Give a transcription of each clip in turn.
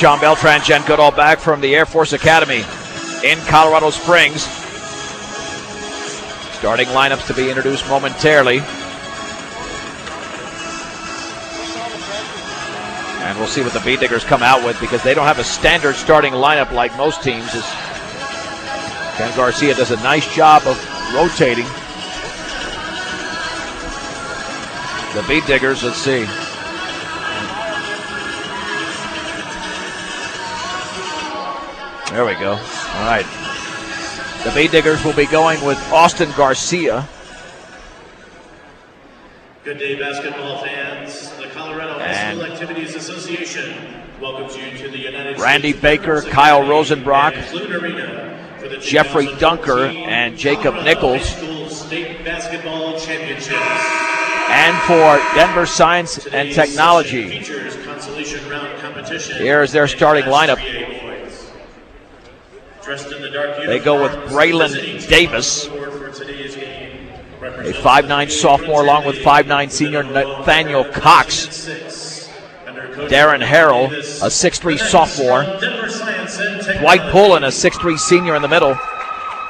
John Beltran, Jen Goodall back from the Air Force Academy in Colorado Springs. Starting lineups to be introduced momentarily. And we'll see what the Beet Diggers come out with, because they don't have a standard starting lineup like most teams. Ken Garcia does a nice job of rotating. The Beet Diggers, let's see. There we go. All right. The Beet Diggers will be going with Austin Garcia. Good day, basketball fans. The Colorado High School Activities Association welcomes you to the United Randy States Baker, Kyle Rosenbrock, Jeffrey Dunker, and Jacob Nichols. State Basketball Championships. And for Denver Science and Technology, here's their starting lineup. They go with Braylon Davis, a 5'9" sophomore, along with 5'9" senior Nathaniel Cox. Darren Harrell, a 6'3" sophomore. Dwight Pullen, a 6'3" senior in the middle,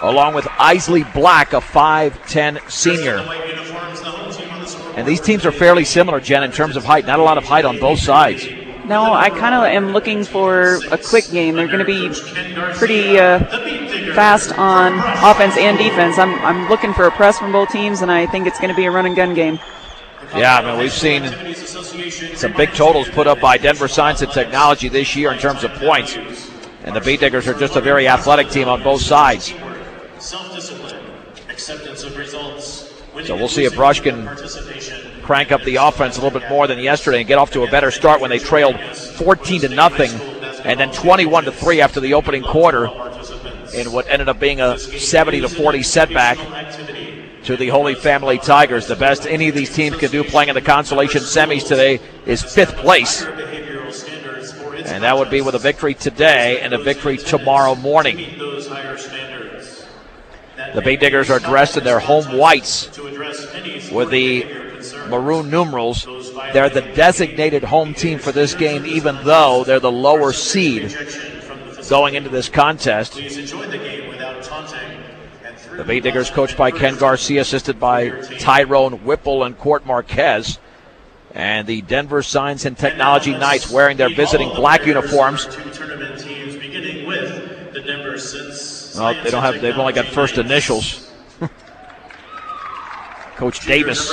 along with Isley Black, a 5'10" senior. And these teams are fairly similar, Jen, in terms of height. Not a lot of height on both sides. No, I kind of am looking for a quick game. They're going to be pretty fast on offense and defense. I'm looking for a press from both teams, and I think it's going to be a run and gun game. Yeah, I mean, we've seen some big totals put up by Denver Science and Technology this year in terms of points. And the Beet Diggers are just a very athletic team on both sides. So we'll see if Brush can crank up the offense a little bit more than yesterday and get off to a better start when they trailed 14-0 and then 21-3 after the opening quarter in what ended up being a 70-40 setback to the Holy Family Tigers. The best any of these teams can do playing in the consolation semis today is 5th place. And that would be with a victory today and a victory tomorrow morning. The Beet Diggers are dressed in their home whites with the maroon numerals. They're the designated home team for this game, even though they're the lower seed going into this contest. The Beet Diggers coached by Ken Garcia, assisted by Tyrone Whipple and Court Marquez. And the Denver Science and Technology Knights wearing their visiting black uniforms. Well, they've only got first initials. Coach Davis,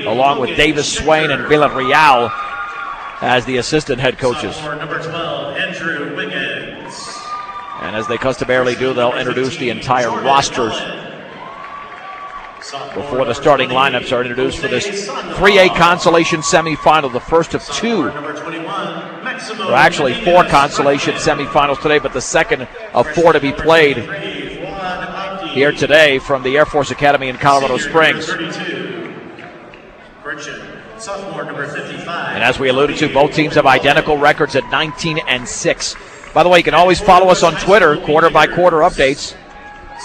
along with Davis Swain and Villarreal as the assistant head coaches. Number 12, Andrew Wiggins. And as they customarily do, they'll introduce the entire rosters before the starting lineups are introduced for this 3A consolation semifinal, the first of two. There are actually 4 consolation semifinals today, but the second of 4 to be played here today from the Air Force Academy in Colorado Springs. And as we alluded to, both teams have identical records at 19-6. By the way, you can always follow us on Twitter, quarter-by-quarter updates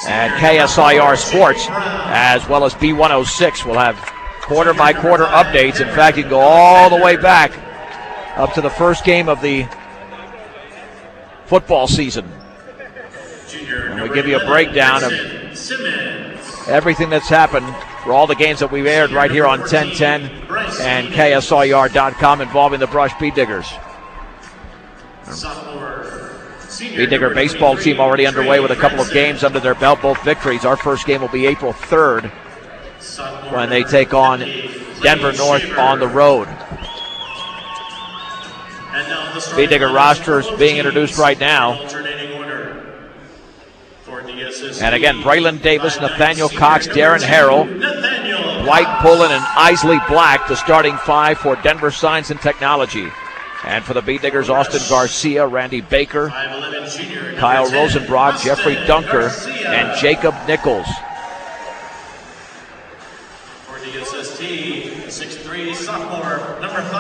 at KSIR Sports, as well as B106. We'll have quarter-by-quarter updates. In fact, you can go all the way back up to the first game of the football season. And we give you a breakdown of everything that's happened for all the games that we've aired right here on 1010 and KSIR.com involving the Brush Beet Diggers. Beet Digger baseball team already underway with a couple of games under their belt, both victories. Our first game will be April 3rd when they take on Denver North on the road. Beet Digger rosters being introduced right now. And again, Braylon Davis, Nathaniel Cox, Darren Harrell, Dwight Pullen, and Isley Black, the starting 5 for Denver Science and Technology. And for the Beet Diggers, Austin Garcia, Randy Baker, Kyle Rosenbrock, Jeffrey Dunker, and Jacob Nichols.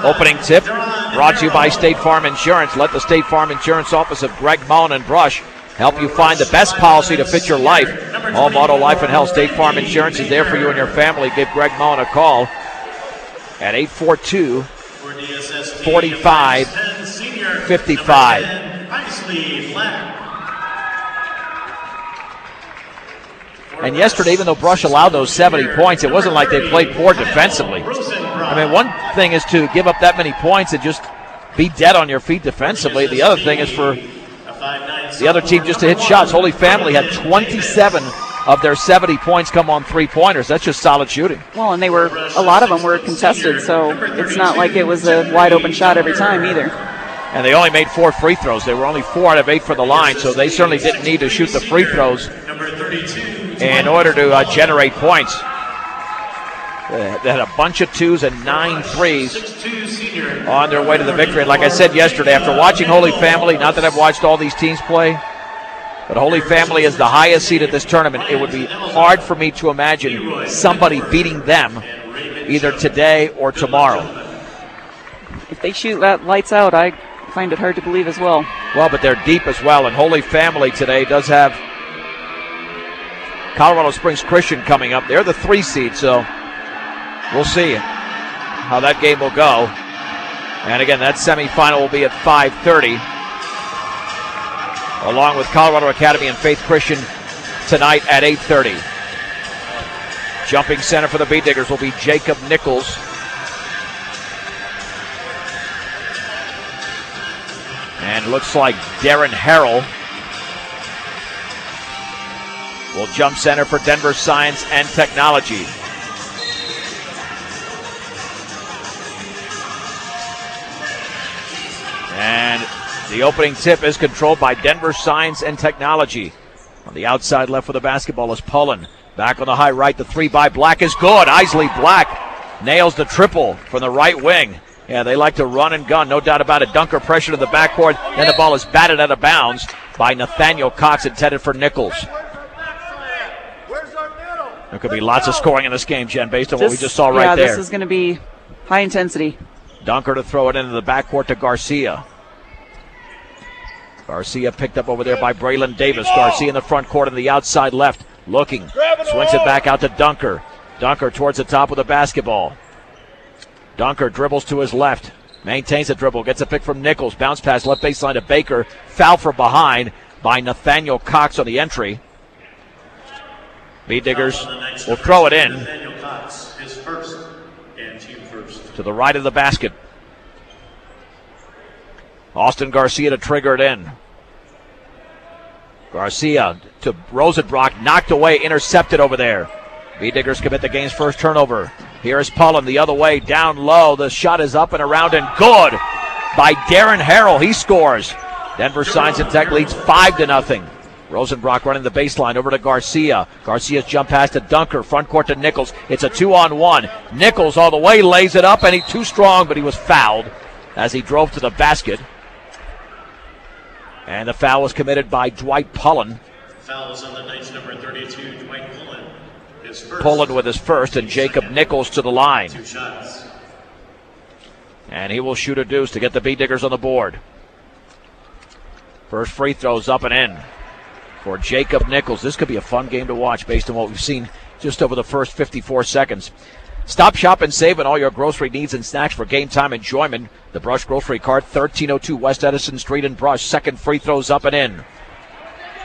Opening tip brought to you by State Farm Insurance. Let the State Farm Insurance office of Greg Mullen and Brush help you find the best policy to fit your life. Home, auto, life, and health. State Farm Insurance is there for you and your family. Give Greg Mullen a call at 842-4555. Isley Black. And yesterday, even though Brush allowed those 70 points, it wasn't like they played poor defensively. I mean, one thing is to give up that many points and just be dead on your feet defensively. The other thing is for the other team just to hit shots. Holy Family had 27 of their 70 points come on three-pointers. That's just solid shooting. Well, and a lot of them were contested, so it's not like it was a wide-open shot every time either. And they only made 4 free throws. They were only 4 out of 8 for the line, so they certainly didn't need to shoot the free throws in order to generate points. They had a bunch of 2s and 9 3s on their way to the victory. And like I said yesterday, after watching Holy Family, not that I've watched all these teams play, but Holy Family is the highest seed at this tournament. It would be hard for me to imagine somebody beating them either today or tomorrow. If they shoot that lights out, I find it hard to believe as well. Well, but they're deep as well, and Holy Family today does have Colorado Springs Christian coming up. They're the 3 seed, so we'll see how that game will go. And again, that semifinal will be at 5:30, along with Colorado Academy and Faith Christian tonight at 8:30. Jumping center for the Bee Diggers will be Jacob Nichols. And looks like Darren Harrell will jump center for Denver Science and Technology. And the opening tip is controlled by Denver Science and Technology. On the outside left for the basketball is Pullen. Back on the high right, the 3 by Black is good. Isley Black nails the triple from the right wing. Yeah, they like to run and gun, no doubt about it. Dunker pressure to the backcourt, then the ball is batted out of bounds by Nathaniel Cox, intended for Nichols. There could be lots of scoring in this game, Jen, based on what we just saw right there. Yeah, this is going to be high intensity. Dunker to throw it into the backcourt to Garcia. Garcia picked up over there by Braylon Davis. Garcia in the front court on the outside left, looking. Swings it back out to Dunker. Dunker towards the top of the basketball. Dunker dribbles to his left. Maintains the dribble. Gets a pick from Nichols. Bounce pass left baseline to Baker. Foul from behind by Nathaniel Cox on the entry. Bee Diggers will throw it in Nathaniel Cox, his first and team first. to the right of the basket. Austin Garcia to trigger it in. Garcia to Rosenbrock, knocked away, intercepted over there. Bee Diggers commit the game's first turnover. Here is Pullen the other way, down low. The shot is up and around and good by Darren Harrell. He scores. Denver Science and Tech leads 5-0. Rosenbrock running the baseline over to Garcia. Garcia's jump pass to Dunker, front court to Nichols. It's a 2-on-1. Nichols all the way, lays it up, and he's too strong, but he was fouled as he drove to the basket. And the foul was committed by Dwight Pullen. Fouls on the night's number 32, Dwight Pullen. His first. Pullen with his first, and Jacob Nichols to the line. 2 shots. And he will shoot a deuce to get the Bee Diggers on the board. First free throws up and in for Jacob Nichols. This could be a fun game to watch based on what we've seen just over the first 54 seconds. Stop, shop, and save on all your grocery needs and snacks for game time enjoyment. The Brush Grocery Cart, 1302 West Edison Street in Brush. Second free throws up and in.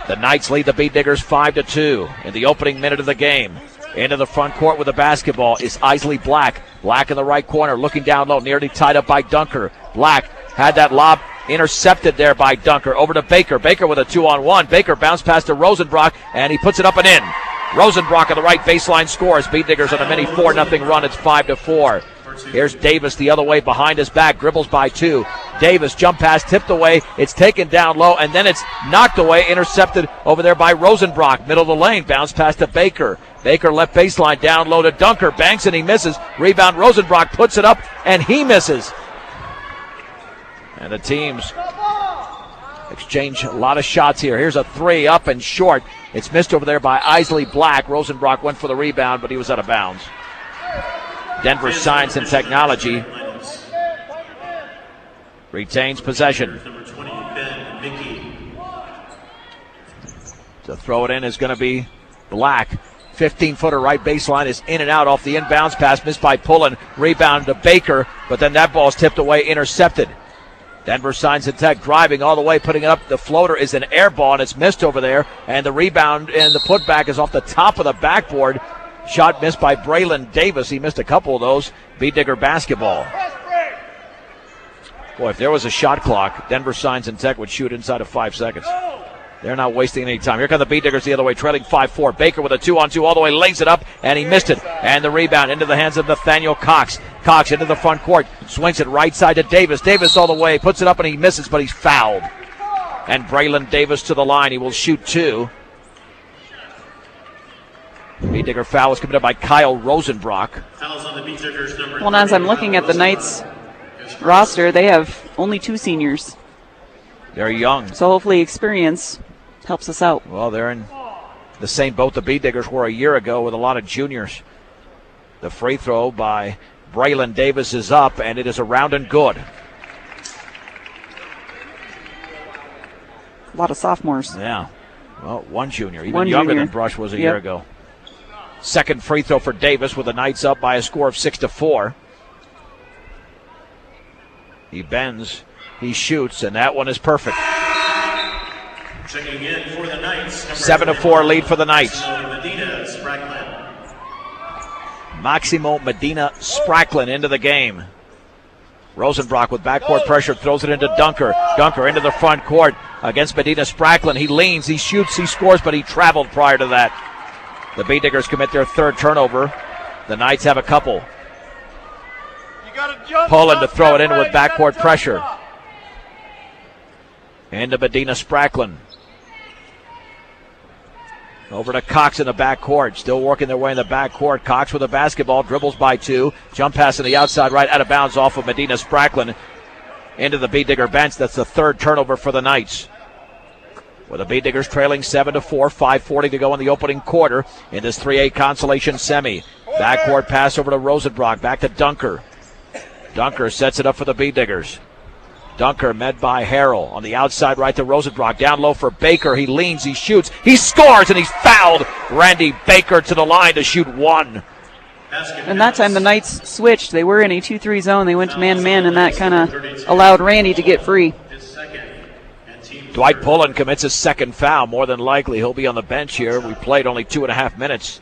The Knights lead the Bee Diggers 5-2 in the opening minute of the game. Into the front court with the basketball is Isley Black. Black in the right corner, looking down low, nearly tied up by Dunker. Black had that lob intercepted there by Dunker. Over to Baker. Baker with a 2-on-1. Baker bounced past to Rosenbrock, and he puts it up and in. Rosenbrock on the right baseline scores. Bee Diggers on a mini 4-0 run. It's 5-4. Here's Davis the other way behind his back. Dribbles by 2. Davis jump pass tipped away. It's taken down low, and then it's knocked away. Intercepted over there by Rosenbrock. Middle of the lane. Bounce pass to Baker. Baker left baseline down low to Dunker. Banks and he misses. Rebound Rosenbrock puts it up, and he misses. And the teams exchange a lot of shots here. Here's a 3 up and short. It's missed over there by Isley Black. Rosenbrock went for the rebound, but he was out of bounds. Denver Science and Technology retains possession. Number 20, Ben Mickey. To throw it in is going to be Black. 15-footer right baseline is in and out off the inbounds pass. Missed by Pullen. Rebound to Baker, but then that ball is tipped away, intercepted Denver Science and Tech driving all the way, putting it up. The floater is an air ball, and it's missed over there. And the rebound and the putback is off the top of the backboard. Shot missed by Braylon Davis. He missed a couple of those. Bee Digger basketball. Boy, if there was a shot clock, Denver Science and Tech would shoot inside of 5 seconds. They're not wasting any time. Here come the Bee Diggers the other way, trailing 5-4. Baker with a 2-on-2 all the way, lays it up, and he missed it. And the rebound into the hands of Nathaniel Cox. Cox into the front court, swings it right side to Davis. Davis all the way, puts it up, and he misses, but he's fouled. And Braylon Davis to the line. He will shoot 2. Bee Digger foul was committed by Kyle Rosenbrock. Well, as I'm looking at the Knights roster, they have only 2 seniors. They're young. So hopefully experience helps us out. Well, they're in the same boat the Bee Diggers were a year ago with a lot of juniors. The free throw by Braylon Davis is up, and it is around and good. A lot of sophomores. Yeah. Well, one junior, even One younger junior. than Brush was a year ago. Second free throw for Davis with the Knights up by a score of 6-4. He bends, he shoots, and that one is perfect. Checking in for the Knights. 7-4 lead for the Knights. Medina Spracklin. Maximo Medina Spracklin into the game. Rosenbrock with backcourt pressure throws it into Dunker. Dunker into the front court against Medina Spracklin. He leans, he shoots, he scores, but he traveled prior to that. The Bee Diggers commit their third turnover. The Knights have a couple. Pullen to throw it in with backcourt pressure. Into Medina Spracklin. Over to Cox in the backcourt. Still working their way in the backcourt. Cox with a basketball. Dribbles by 2. Jump pass on the outside right. Out of bounds off of Medina Spracklin. Into the Bee Digger bench. That's the third turnover for the Knights. With the Bee Diggers trailing 7-4. 5:40 to go in the opening quarter. In this 3-8 consolation semi. Backcourt pass over to Rosenbrock. Back to Dunker. Dunker sets it up for the Bee Diggers. Dunker met by Harrell on the outside right to Rosenbrock. Down low for Baker. He leans, he shoots, he scores, and he's fouled. Randy Baker to the line to shoot 1. And that time the Knights switched. They were in a 2-3 zone. They went to man-to-man, and that kind of allowed Randy to get free. Dwight Pullen commits his second foul. More than likely he'll be on the bench here. We played only 2.5 minutes.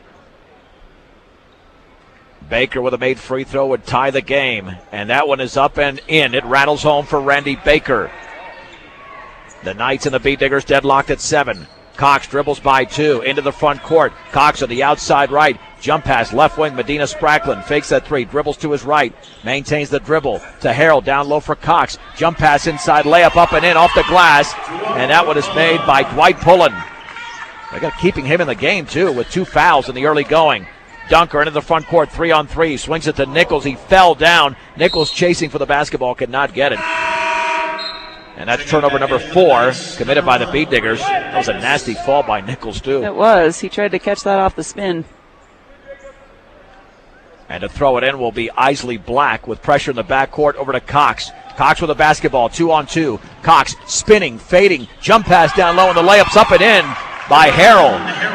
Baker with a made free throw would tie the game. And that one is up and in. It rattles home for Randy Baker. The Knights and the Bee Diggers deadlocked at 7. Cox dribbles by 2 into the front court. Cox on the outside right. Jump pass left wing. Medina Spracklin fakes that 3. Dribbles to his right. Maintains the dribble to Harrell. Down low for Cox. Jump pass inside. Layup up and in off the glass. And that one is made by Dwight Pullen. They got keeping him in the game too with 2 fouls in the early going. Dunker into the front court, 3-on-3. Swings it to Nichols. He fell down. Nichols chasing for the basketball, could not get it. And that's turnover number 4, committed by the Bee Diggers. That was a nasty fall by Nichols, too. It was. He tried to catch that off the spin. And to throw it in will be Isley Black with pressure in the backcourt over to Cox. Cox with a basketball, 2-on-2. Cox spinning, fading, jump pass down low, and the layup's up and in by Harrell.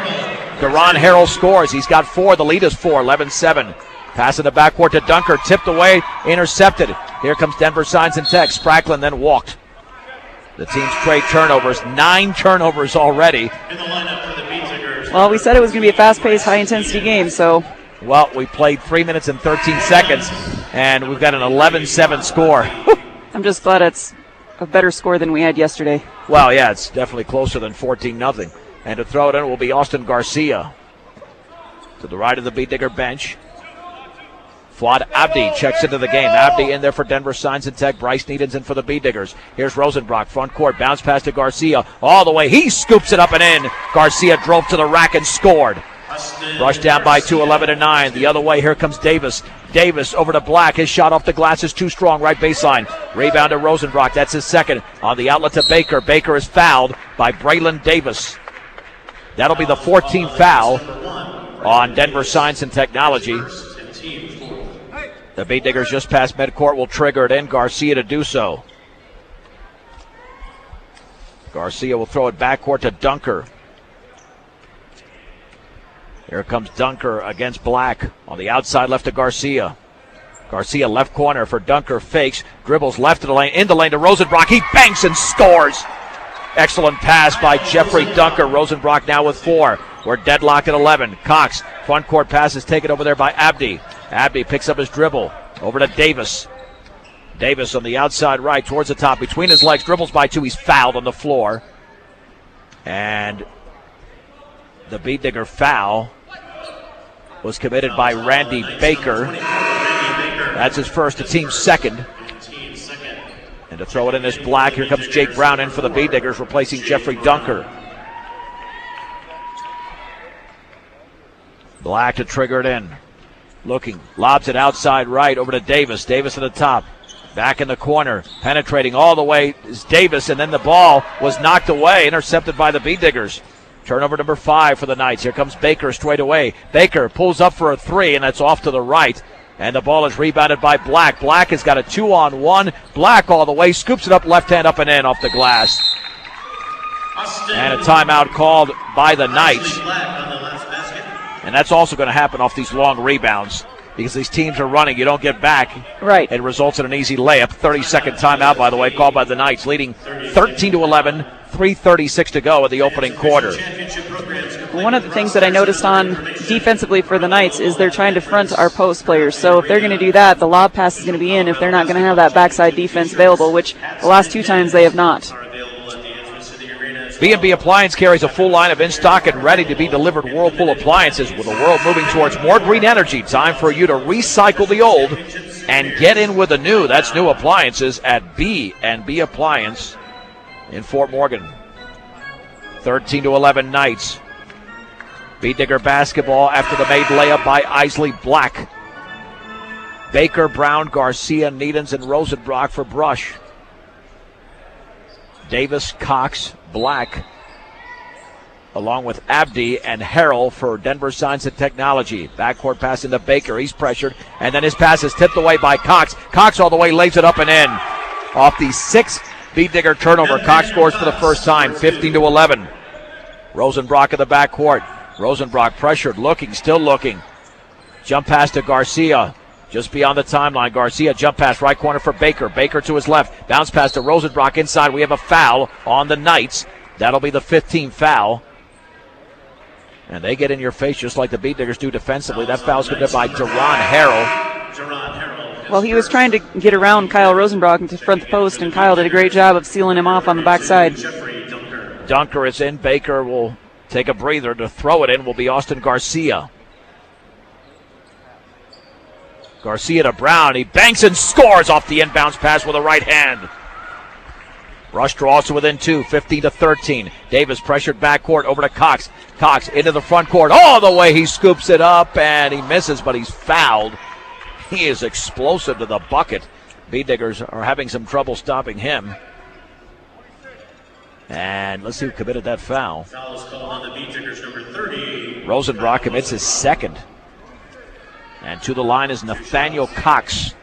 Deron Harrell scores. He's got 4. The lead is 4, 11-7. Pass in the backcourt to Dunker. Tipped away, intercepted. Here comes Denver Science and Tech. Spracklin then walked. The team's trade turnovers. 9 turnovers already. Well, we said it was going to be a fast-paced, high-intensity game, so... Well, we played 3 minutes and 13 seconds, and we've got an 11-7 score. I'm just glad it's a better score than we had yesterday. Well, yeah, it's definitely closer than 14-0. And to throw it in will be Austin Garcia. To the right of the Bee Digger bench. Fuad Abdi checks into the game. Abdi in there for Denver Science and Tech. Bryce Needens in for the Bee Diggers. Here's Rosenbrock, front court, bounce pass to Garcia. All the way, he scoops it up and in. Garcia drove to the rack and scored. Rushed down by 2, 11-9. The other way, here comes Davis. Davis over to Black. His shot off the glass is too strong. Right baseline. Rebound to Rosenbrock. That's his second. On the outlet to Baker. Baker is fouled by Braylon Davis. That'll be the 14th foul on Denver Science and Technology. The Bee Diggers just past midcourt will trigger it in. Garcia to do so. Garcia will throw it backcourt to Dunker. Here comes Dunker against Black. On the outside left to Garcia. Garcia left corner for Dunker, fakes, dribbles left of the lane, into lane to Rosenbrock. He banks and scores. Excellent pass by Jeffrey Dunker. Rosenbrock now with 4. We're deadlocked at 11. Cox, front court pass is taken over there by Abdi. Abdi picks up his dribble over to Davis. Davis on the outside right towards the top, between his legs, dribbles by 2. He's fouled on the floor. And the Beat Digger foul was committed by Randy Baker. That's his first, the team's second. And to throw it in is Black. Here comes Jake Brown in for the Beat Diggers, replacing Jeffrey Dunker. Black to trigger it in. Looking, lobs it outside right over to Davis. Davis at the top. Back in the corner, penetrating all the way is Davis, and then the ball was knocked away, intercepted by the Beat Diggers. Turnover number 5 for the Knights. Here comes Baker straight away. Baker pulls up for a 3, and that's off to the right. And the ball is rebounded by Black. Black has got a 2-on-1. Black all the way, scoops it up, left hand up and in off the glass. And a timeout called by the Knights. And that's also going to happen off these long rebounds. Because these teams are running, you don't get back. Right. It results in an easy layup. 30-second timeout, by the way, called by the Knights, leading 13-11, 3:36 to go in the opening quarter. One of the things that I noticed on defensively for the Knights is they're trying to front our post players. So if they're going to do that, the lob pass is going to be in if they're not going to have that backside defense available, which the last 2 times they have not. B&B Appliance carries a full line of in-stock and ready-to-be delivered Whirlpool appliances. With the world moving towards more green energy, time for you to recycle the old and get in with the new. That's new appliances at B&B Appliance in Fort Morgan. 13-11 Knights. Beat Digger basketball after the made layup by Isley Black. Baker, Brown, Garcia, Needens, and Rosenbrock for Brush. Davis, Cox, Black, along with Abdi and Harrell for Denver Science and Technology. Backcourt pass into Baker. He's pressured, and then his pass is tipped away by Cox. Cox all the way, lays it up and in. Off the 6th Beat Digger turnover, Cox scores for the first time, 15-11. Rosenbrock in the backcourt. Rosenbrock pressured, looking, still looking. Jump pass to Garcia. Just beyond the timeline, Garcia jump pass right corner for Baker. Baker to his left. Bounce pass to Rosenbrock inside. We have a foul on the Knights. That'll be the 15th foul. And they get in your face just like the Beat Diggers do defensively. That foul's committed by Jerron Harrell. Well, he was trying to get around Kyle Rosenbrock to front the post, and Kyle did a great job of sealing him off on the backside. Dunker is in. Baker will take a breather. To throw it in will be Austin Garcia. Garcia to Brown. He banks and scores off the inbounds pass with a right hand. Rush draws to within 2, 15-13. Davis pressured backcourt over to Cox. Cox into the front court. All the way he scoops it up and he misses, but he's fouled. He is explosive to the bucket. Beat Diggers are having some trouble stopping him. And let's see who committed that foul. Foul is called on the Beat Diggers, number 30. Rosenbrock commits his second. And to the line is Nathaniel Cox.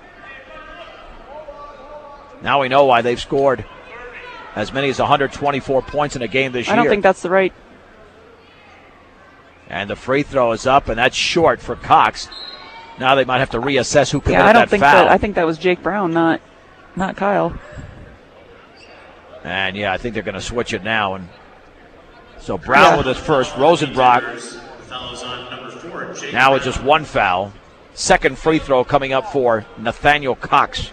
Now we know why they've scored as many as 124 points in a game this year. I don't think that's the right. And the free throw is up, and that's short for Cox. Now they might have to reassess who committed I don't that think foul. that. I think that was Jake Brown, not Kyle. And yeah, I think they're going to switch it now. And so Brown with his first. Rosenbrock now with just one foul. Second free throw coming up for Nathaniel Cox.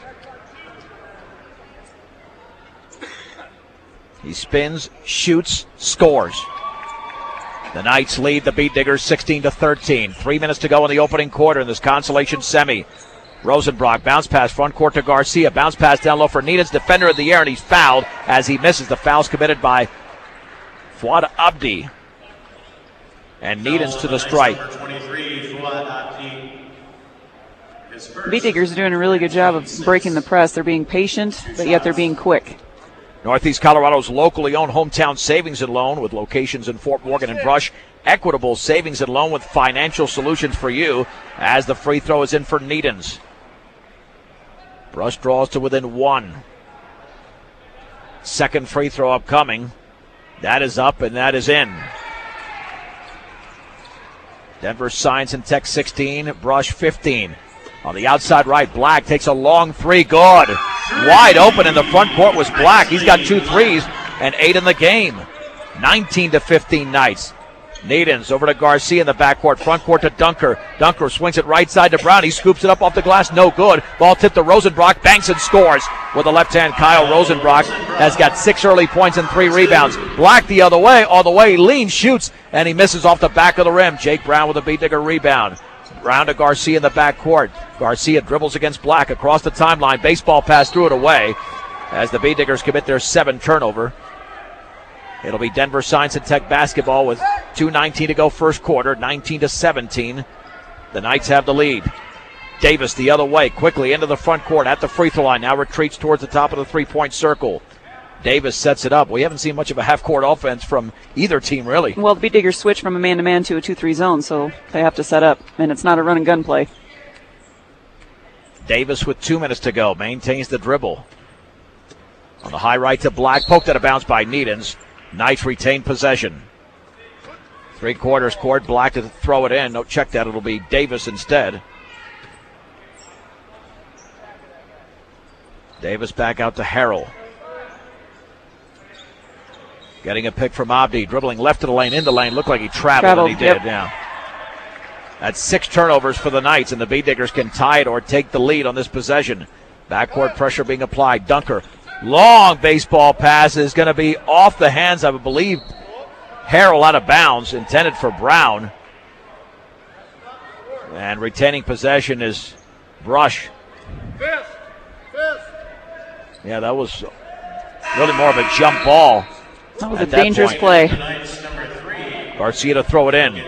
He spins, shoots, scores. The Knights lead the Beat Diggers 16-13. 3 minutes to go in the opening quarter in this consolation semi. Rosenbrock bounce pass front court to Garcia. Bounce pass down low for Needens, defender of the air, and he's fouled as he misses. The foul's committed by Fuad Abdi. And Needens to the strike. Beat Diggers are doing a really good job of breaking the press. They're being patient, but yet they're being quick. Northeast Colorado's locally owned hometown savings and loan with locations in Fort Morgan and Brush. Equitable savings and loan with financial solutions for you as the free throw is in for Needens. Brush draws to within 1. Second free throw upcoming. That is up and that is in. Denver Science and Tech 16, Brush 15. On the outside right, Black takes a long three. Good. Wide open in the front court was Black. He's got 2 threes and 8 in the game. 19-15 Knights. Needens over to Garcia in the backcourt. Front court to Dunker. Dunker swings it right side to Brown. He scoops it up off the glass. No good. Ball tipped to Rosenbrock. Banks and scores with the left hand. Kyle Rosenbrock has got 6 early points and 3 rebounds. Black the other way. All the way. Lean shoots. And he misses off the back of the rim. Jake Brown with a Beat Digger rebound. Brown to Garcia in the backcourt. Garcia dribbles against Black across the timeline. Baseball pass, threw it away as the Beat Diggers commit their 7th turnover. It'll be Denver Science and Tech basketball with 2:19 to go first quarter, 19-17. The Knights have the lead. Davis the other way, quickly into the front court at the free throw line. Now retreats towards the top of the three-point circle. Davis sets it up. We haven't seen much of a half-court offense from either team, really. Well, the Beat Diggers switch from a man-to-man to a 2-3 zone, so they have to set up, and it's not a run-and-gun play. Davis with 2 minutes to go, maintains the dribble. On the high right to Black, poked out of bounds by Needens. Knights retain possession. 3/4 court, Black to throw it in. No, check that. It'll be Davis instead. Davis back out to Harrell. Getting a pick from Abdi. Dribbling left to the lane, in the lane. Looked like he traveled and he did. Yep. Yeah. That's 6 turnovers for the Knights, and the Beat Diggers can tie it or take the lead on this possession. Backcourt pressure being applied. Dunker. Long baseball pass is going to be off the hands, I believe, Harrell out of bounds, intended for Brown. And retaining possession is Brush. Yeah, that was really more of a jump ball. That was a dangerous play. Garcia to throw it in.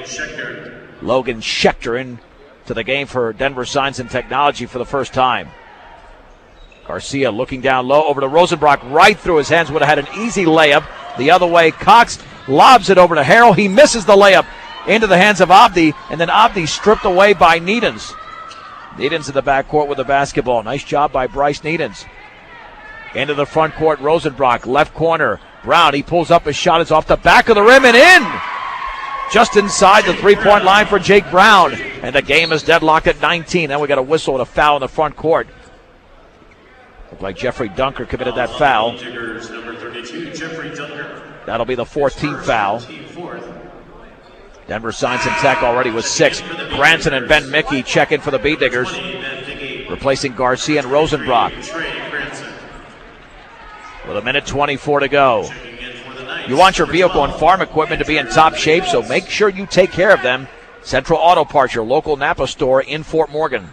Logan Schechter into the game for Denver Science and Technology for the first time. Garcia looking down low over to Rosenbrock, right through his hands. Would have had an easy layup. The other way, Cox lobs it over to Harrell. He misses the layup into the hands of Abdi, and then Abdi stripped away by Needens. Needens in the backcourt with the basketball. Nice job by Bryce Needens. Into the front court, Rosenbrock, left corner. Brown, he pulls up, his shot is off the back of the rim and in! Just inside the three-point line for Jake Brown. And the game is deadlocked at 19. Then we got a whistle and a foul in the front court. Looked like Jeffrey Dunker committed that foul. That'll be the 14th foul. Denver Science and Tech already with 6. Branson and Ben Mickey check in for the Beat Diggers, replacing Garcia and Rosenbrock. With 1:24 to go. You want your vehicle and farm equipment to be in top shape, so make sure you take care of them. Central Auto Parts, your local Napa store in Fort Morgan.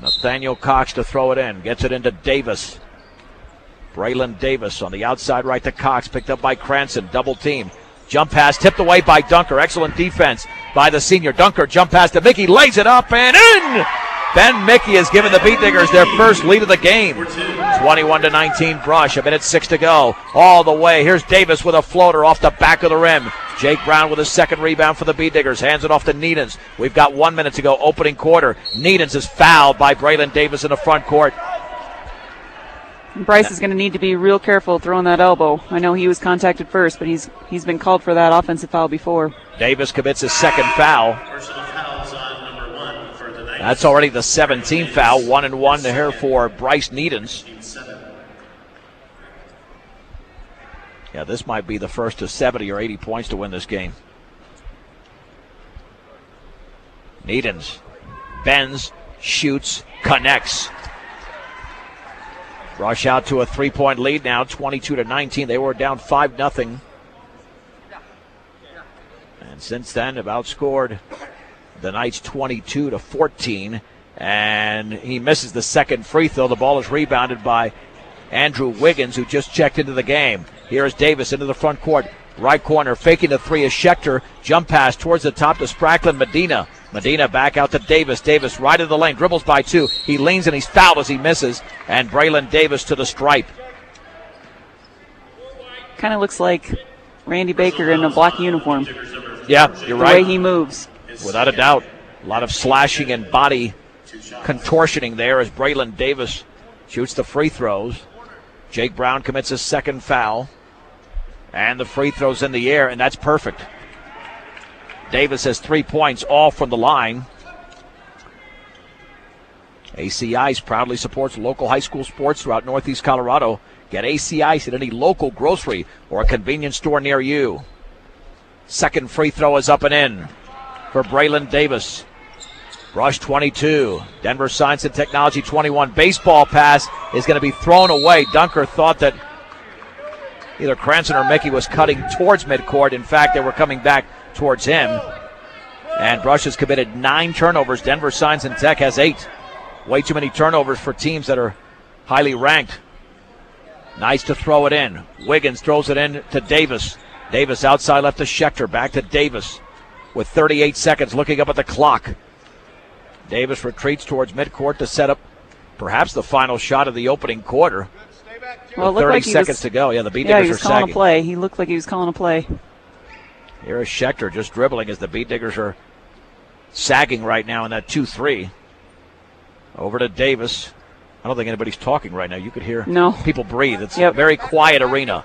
Nathaniel Cox to throw it in. Gets it into Davis. Braylon Davis on the outside right to Cox. Picked up by Cranston. Double team. Jump pass tipped away by Dunker. Excellent defense by the senior. Dunker jump pass to Mickey. Lays it up and in! Ben Mickey has given the Beat Diggers their first lead of the game. 21-19 Brush. 1:06 to go. All the way. Here's Davis with a floater off the back of the rim. Jake Brown with a second rebound for the Beat Diggers. Hands it off to Needens. We've got 1 minute to go. Opening quarter. Needens is fouled by Braylon Davis in the front court. Bryce is going to need to be real careful throwing that elbow. I know he was contacted first, but he's been called for that offensive foul before. Davis commits his second foul. That's already the 17th foul. 1-1 to here for Bryce Needens. Yeah, this might be the first to 70 or 80 points to win this game. Needens bends, shoots, connects. Rush out to a 3-point lead now, 22-19. They were down 5-0. And since then have outscored the Knights 22-14. And he misses the second free throw. The ball is rebounded by Andrew Wiggins, who just checked into the game. Here is Davis into the front court. Right corner, faking the three is Schechter. Jump pass towards the top to Spracklin Medina. Medina back out to Davis. Davis right in the lane, dribbles by 2. He leans and he's fouled as he misses. And Braylon Davis to the stripe. Kind of looks like Randy Baker in a black uniform. Yeah, you're right. The way he moves. Without a doubt. A lot of slashing and body contortioning there as Braylon Davis shoots the free throws. Jake Brown commits his second foul. And the free throw's in the air, and that's perfect. Davis has 3 points, all from the line. AC Ice proudly supports local high school sports throughout Northeast Colorado. Get AC Ice at any local grocery or a convenience store near you. Second free throw is up and in for Braylon Davis. Brush 22. Denver Science and Technology 21. Baseball pass is going to be thrown away. Dunker thought that either Cranston or Mickey was cutting towards midcourt. In fact, they were coming back towards him. And Brush has committed 9 turnovers. Denver Science and Tech has 8. Way too many turnovers for teams that are highly ranked. Nice to throw it in. Wiggins throws it in to Davis. Davis outside left to Schechter. Back to Davis with 38 seconds, looking up at the clock. Davis retreats towards midcourt to set up perhaps the final shot of the opening quarter. Well, with 30 like seconds to go. Yeah, the Beat he Diggers was are calling sagging. a play. He looked like he was calling a play. Here is Schechter just dribbling as the Beat Diggers are sagging right now in that 2-3. Over to Davis. I don't think anybody's talking right now. You could hear people breathe. It's a very quiet arena.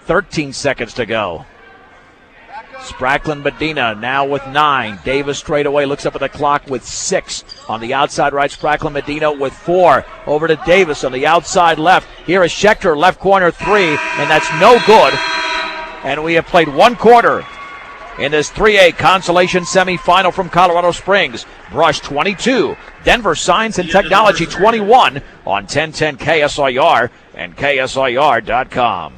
13 seconds to go. Spracklin Medina now with 9. Davis straight away looks up at the clock with 6. On the outside right, Spracklin Medina with 4. Over to Davis on the outside left. Here is Schechter, left corner 3, and that's no good. And we have played 1 quarter in this 3A consolation semifinal from Colorado Springs. Brush 22, Denver Science and Technology 21 on 1010 KSIR and KSIR.com.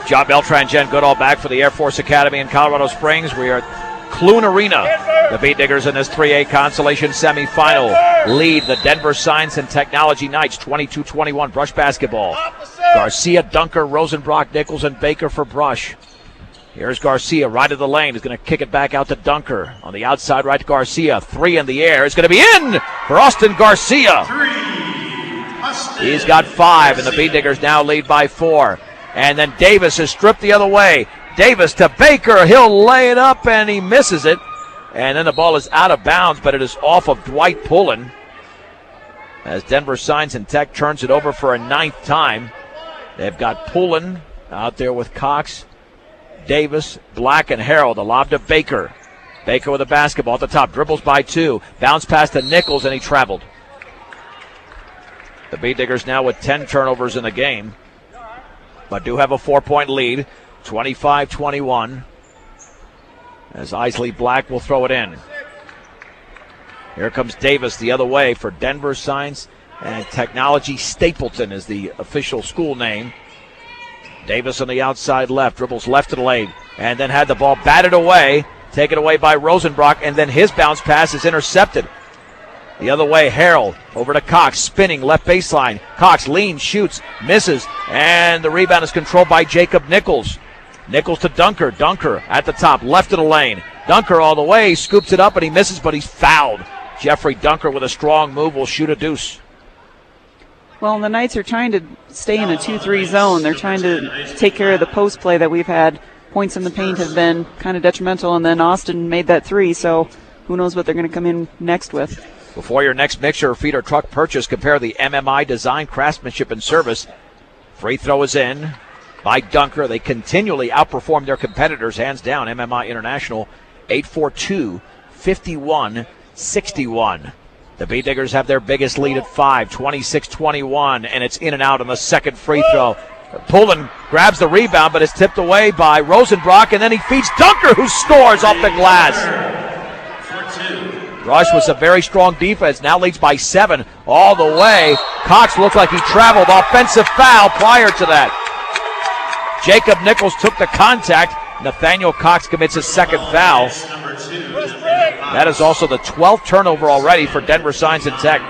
John Beltran, Jen Goodall back for the Air Force Academy in Colorado Springs. We are at Clune Arena. The Beat Diggers in this 3A consolation semifinal lead the Denver Science and Technology Knights 22-21. Brush basketball. Garcia, Dunker, Rosenbrock, Nichols, and Baker for Brush. Here's Garcia, right of the lane. He's going to kick it back out to Dunker. On the outside right, Garcia. 3 in the air. It's going to be in for Austin Garcia. He's got 5, and the Beat Diggers now lead by 4. And then Davis is stripped the other way. Davis to Baker. He'll lay it up, and he misses it. And then the ball is out of bounds, but it is off of Dwight Pullen as Denver Science and Tech turns it over for a 9th time. They've got Pullen out there with Cox, Davis, Black, and Harold. A lob to Baker. Baker with a basketball at the top. Dribbles by 2. Bounce pass to Nichols, and he traveled. The Beat Diggers now with 10 turnovers in the game, but do have a 4-point lead, 25-21. As Isley Black will throw it in. Here comes Davis the other way for Denver Science and Technology. Stapleton is the official school name. Davis on the outside left, dribbles left to the lane, and then had the ball batted away, taken away by Rosenbrock, and then his bounce pass is intercepted. The other way, Harrell over to Cox, spinning left baseline. Cox leans, shoots, misses, and the rebound is controlled by Jacob Nichols. Nichols to Dunker. Dunker at the top, left of the lane. Dunker all the way, scoops it up, and he misses, but he's fouled. Jeffrey Dunker with a strong move will shoot a deuce. Well, the Knights are trying to stay in a 2-3 zone. They're trying to take care of the post play that we've had. Points in the paint have been kind of detrimental, and then Austin made that 3, so who knows what they're going to come in next with. Before your next mixer or feeder truck purchase, compare the MMI design, craftsmanship, and service. Free throw is in by Dunker. They continually outperform their competitors, hands down. MMI International, 842-51-61. The Beat Diggers have their biggest lead at 5, 26-21, and it's in and out on the second free throw. Pullen grabs the rebound, but is tipped away by Rosenbrock, and then he feeds Dunker, who scores off the glass. Rush was a very strong defense, now leads by 7 all the way. Cox looked like he traveled. Offensive foul prior to that. Jacob Nichols took the contact. Nathaniel Cox commits his second foul. That is also the 12th turnover already for Denver Science and Tech.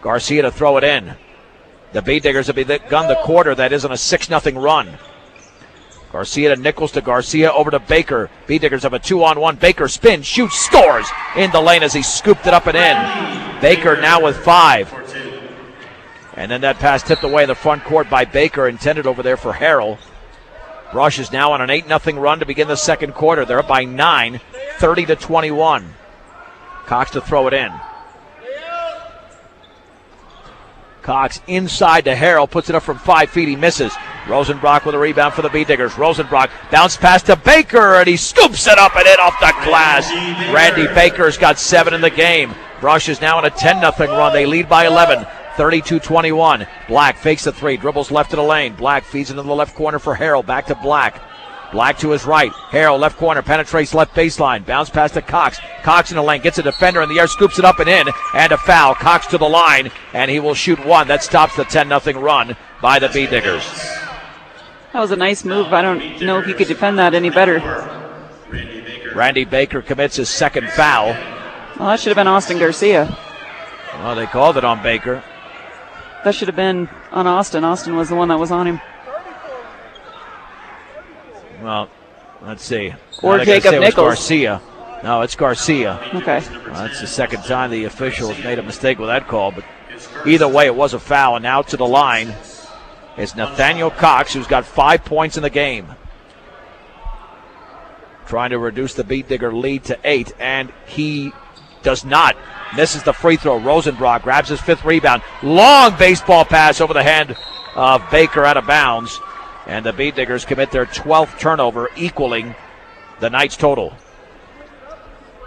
Garcia to throw it in. The Beat Diggers have begun the quarter that isn't a 6-0 run. Garcia to Nichols to Garcia over to Baker. Beat Diggers have a 2-on-1. Baker spins, shoots, scores in the lane as he scooped it up and in. Baker now with 5. And then that pass tipped away in the front court by Baker, intended over there for Harrell. Brush is now on an 8-0 run to begin the second quarter. They're up by 9, 30-21. Cox to throw it in. Cox inside to Harrell, puts it up from 5 feet, he misses. Rosenbrock with a rebound for the Beatdiggers. Rosenbrock bounce pass to Baker, and he scoops it up and in off the glass. Randy Baker's got 7 in the game. Brush is now on a 10-0 run. They lead by 11. 32-21. Black fakes the 3, dribbles left to the lane. Black feeds into the left corner for Harrell. Back to Black. Black to his right. Harrell left corner, penetrates left baseline. Bounce pass to Cox. Cox in the lane, gets a defender in the air, scoops it up and in. And a foul. Cox to the line, and he will shoot 1. That stops the 10-0 run by the Beatdiggers. That was a nice move. I don't know if you could defend that any better. Randy Baker commits his second foul. Well, that should have been Austin Garcia. Well, they called it on Baker. That should have been on Austin. Austin was the one that was on him. Well, let's see. Or Jacob Nichols. Garcia. No, it's Garcia. Okay. That's the second time the official has made a mistake with that call, but either way, it was a foul. And now to the line is Nathaniel Cox, who's got 5 points in the game. Trying to reduce the Beatdigger lead to 8, and he does not. Misses the free throw. Rosenbrock grabs his 5th rebound. Long baseball pass over the head of Baker out of bounds. And the Beatdiggers commit their 12th turnover, equaling the Knights' total.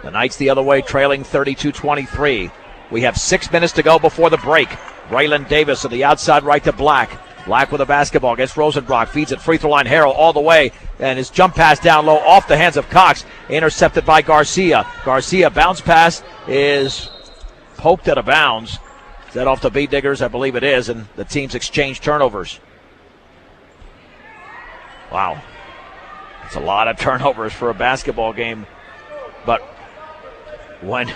The Knights the other way, trailing 32-23. We have 6 minutes to go before the break. Braylon Davis on the outside right to Black. Black with a basketball against Rosenbrock. Feeds it free throw line. Harrell all the way. And his jump pass down low off the hands of Cox. Intercepted by Garcia. Garcia bounce pass is poked out of bounds. Is that off the Beatdiggers? I believe it is. And the teams exchange turnovers. Wow. That's a lot of turnovers for a basketball game. But when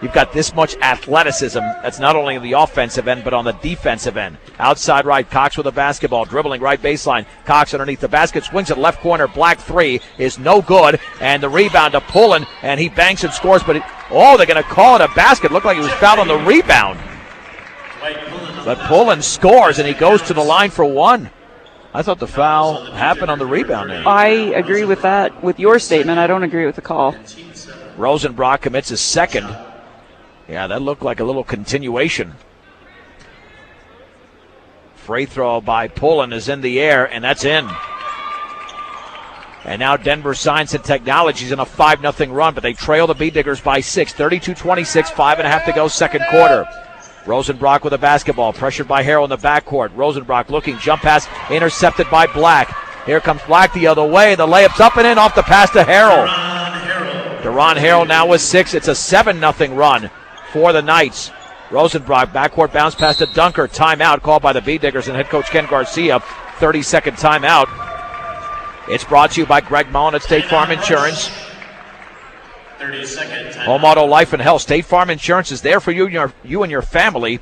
you've got this much athleticism, that's not only on the offensive end, but on the defensive end. Outside right, Cox with a basketball, dribbling right baseline. Cox underneath the basket, swings it left corner. Black 3 is no good. And the rebound to Pullen, and he banks and scores. But they're going to call it a basket. Looked like he was fouled on the rebound. But Pullen scores, and he goes to the line for 1. I thought the foul happened on the rebound there. I agree with that, with your statement. I don't agree with the call. Rosenbrock commits his 2nd. Yeah, that looked like a little continuation. Free throw by Pullen is in the air, and that's in. And now Denver Science and Technology's in a 5-0 run, but they trail the Beatdiggers by 6. 32-26, 5.5 to go, second quarter. Rosenbrock with a basketball, pressured by Harrell in the backcourt. Rosenbrock looking, jump pass, intercepted by Black. Here comes Black the other way. The layup's up and in off the pass to Harrell. Deron Harrell now with 6. It's a 7-0 run for the Knights. Rosenbrock, backcourt bounce pass to Dunker. Timeout called by the Beatdiggers and head coach Ken Garcia. 30-second timeout. It's brought to you by Greg Mullen at State Farm Insurance. 30-second timeout. Home Auto Life and Health. State Farm Insurance is there for you and your family.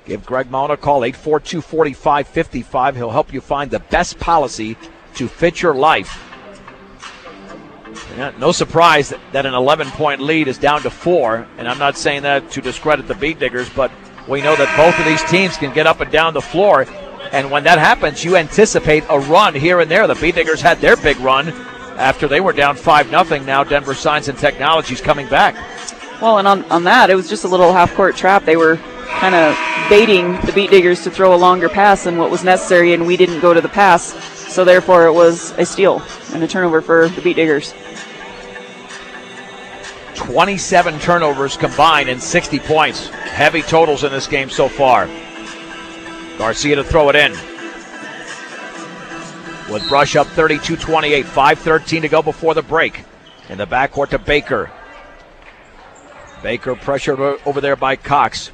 Give Greg Mullen a call, 842-4555. He'll help you find the best policy to fit your life. Yeah, no surprise that an 11-point lead is down to 4, and I'm not saying that to discredit the Beatdiggers, but we know that both of these teams can get up and down the floor, and when that happens, you anticipate a run here and there. The Beatdiggers had their big run after they were down 5-0. Now Denver Science and Technology is coming back. Well, and on that, it was just a little half-court trap. They were kind of baiting the Beatdiggers to throw a longer pass than what was necessary, and we didn't go to the pass, so therefore it was a steal and a turnover for the Beatdiggers. 27 turnovers combined and 60 points. Heavy totals in this game so far. Garcia to throw it in. With Brush up 32-28, 5:13 to go before the break. In the backcourt to Baker. Baker pressured over there by Cox.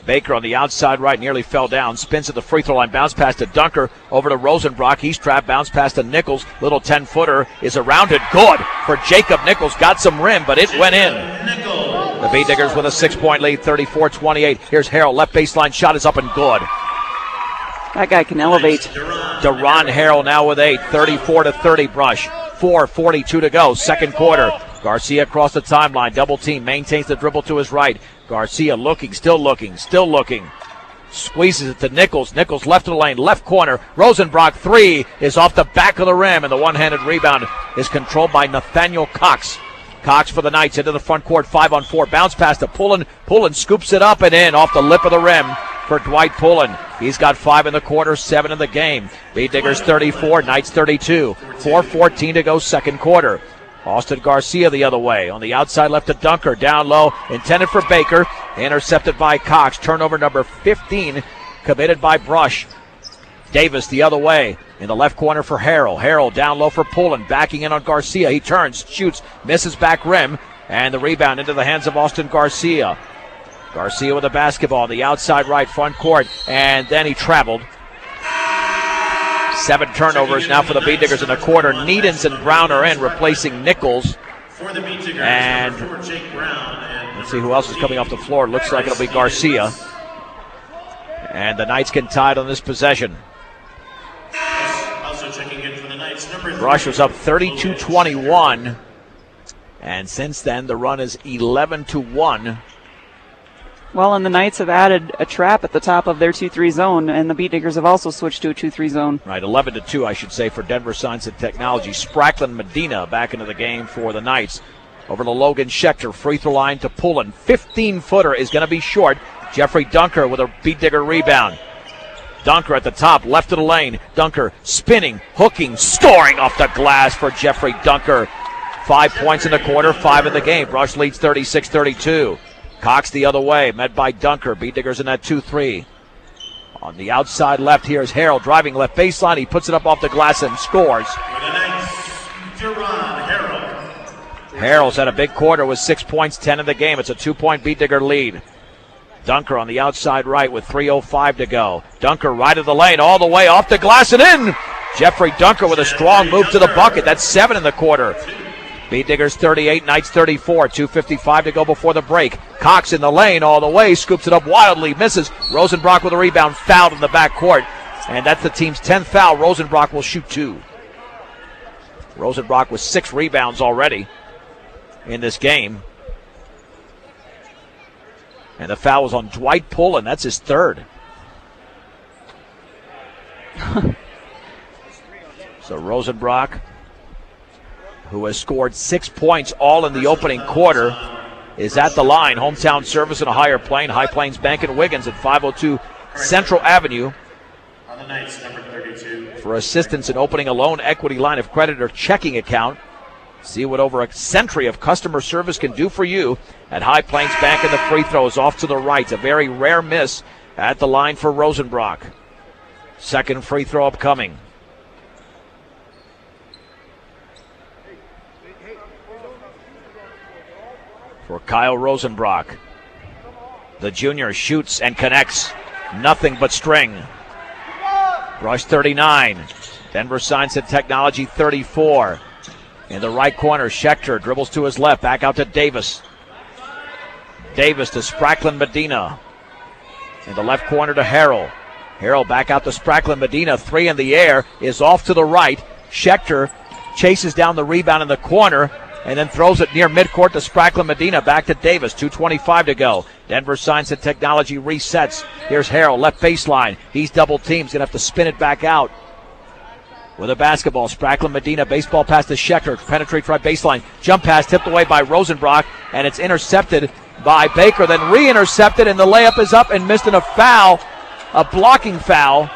Baker on the outside right, nearly fell down. Spins at the free throw line. Bounce pass to Dunker. Over to Rosenbrock. He's trapped. Bounce pass to Nichols. Little 10-footer is around it. Good for Jacob Nichols. Got some rim, but it went in. The Beatdiggers with a 6-point lead, 34-28. Here's Harrell. Left baseline shot is up and good. That guy can elevate. Deron Harrell now with 8. 34-30 Brush. 4:42 to go. Second quarter. Garcia across the timeline. Double team. Maintains the dribble to his right. Garcia looking, still looking. Squeezes it to Nichols. Nichols left of the lane, left corner. Rosenbrock 3 is off the back of the rim, and the one-handed rebound is controlled by Nathaniel Cox. Cox for the Knights into the front court, 5-on-4. Bounce pass to Pullen. Pullen scoops it up and in off the lip of the rim for Dwight Pullen. He's got 5 in the quarter, 7 in the game. Beat Diggers 34, Knights 32. 4:14 to go, second quarter. Austin Garcia the other way. On the outside left to Dunker. Down low, intended for Baker. Intercepted by Cox. Turnover number 15, committed by Brush. Davis the other way. In the left corner for Harrell. Harrell down low for Pullen. Backing in on Garcia. He turns, shoots, misses back rim. And the rebound into the hands of Austin Garcia. Garcia with the basketball on the outside right front court. And then he traveled. 7 turnovers now for the Beat Diggers in the quarter. Needens and Brown are in, replacing Nichols. And let's see who else is coming off the floor. Looks like it'll be Garcia. And the Knights can tie it on this possession. Brush was up 32-21. And since then, the run is 11-1. Well, and the Knights have added a trap at the top of their 2-3 zone, and the Beat Diggers have also switched to a 2-3 zone. Right, 11-2, I should say, for Denver Science and Technology. Spracklin Medina back into the game for the Knights. Over to Logan Schechter, free throw line to Pullen. 15-footer is going to be short. Jeffrey Dunker with a Beat Digger rebound. Dunker at the top, left of the lane. Dunker spinning, hooking, scoring off the glass for Jeffrey Dunker. 5 points in the quarter, 5 in the game. Brush leads 36-32. Cox the other way, met by Dunker. Beat Diggers in that 2-3. On the outside left, here's Harrell driving left baseline. He puts it up off the glass and scores. Harrell's had a big quarter with 6 points, 10 in the game. It's a 2-point Beat Digger lead. Dunker on the outside right with 3:05 to go. Dunker right of the lane, all the way off the glass and in. Jeffrey Dunker with a strong move to the bucket. That's 7 in the quarter. Beat Diggers 38, Knights 34. 2:55 to go before the break. Cox in the lane all the way, scoops it up wildly, misses. Rosenbrock with a rebound, fouled in the backcourt. And that's the team's 10th foul. Rosenbrock will shoot 2. Rosenbrock with 6 rebounds already in this game. And the foul was on Dwight Pullen. That's his 3rd. So Rosenbrock, who has scored 6 points all in the opening quarter, is at the line. Hometown service in a higher plane. High Plains Bank and Wiggins at 502 Central Avenue. On the Knights, number 32. For assistance in opening a loan, equity line of credit, or checking account. See what over a century of customer service can do for you at High Plains Bank. And the free throw is off to the right. A very rare miss at the line for Rosenbrock. Second free throw upcoming. For Kyle Rosenbrock. The junior shoots and connects. Nothing but string. Brush 39. Denver Science and Technology 34. In the right corner, Schechter dribbles to his left. Back out to Davis. Davis to Spracklin Medina. In the left corner to Harrell. Harrell back out to Spracklin Medina. 3 in the air is off to the right. Schechter chases down the rebound in the corner and then throws it near midcourt to Spracklin Medina. Back to Davis. 2:25 to go. Denver Science and Technology resets. Here's Harrell, left baseline. He's double teamed. He's going to have to spin it back out. With a basketball, Spracklin Medina, baseball pass to Schechter, penetrates right baseline. Jump pass tipped away by Rosenbrock, and it's intercepted by Baker, then re-intercepted, and the layup is up and missed in a foul, a blocking foul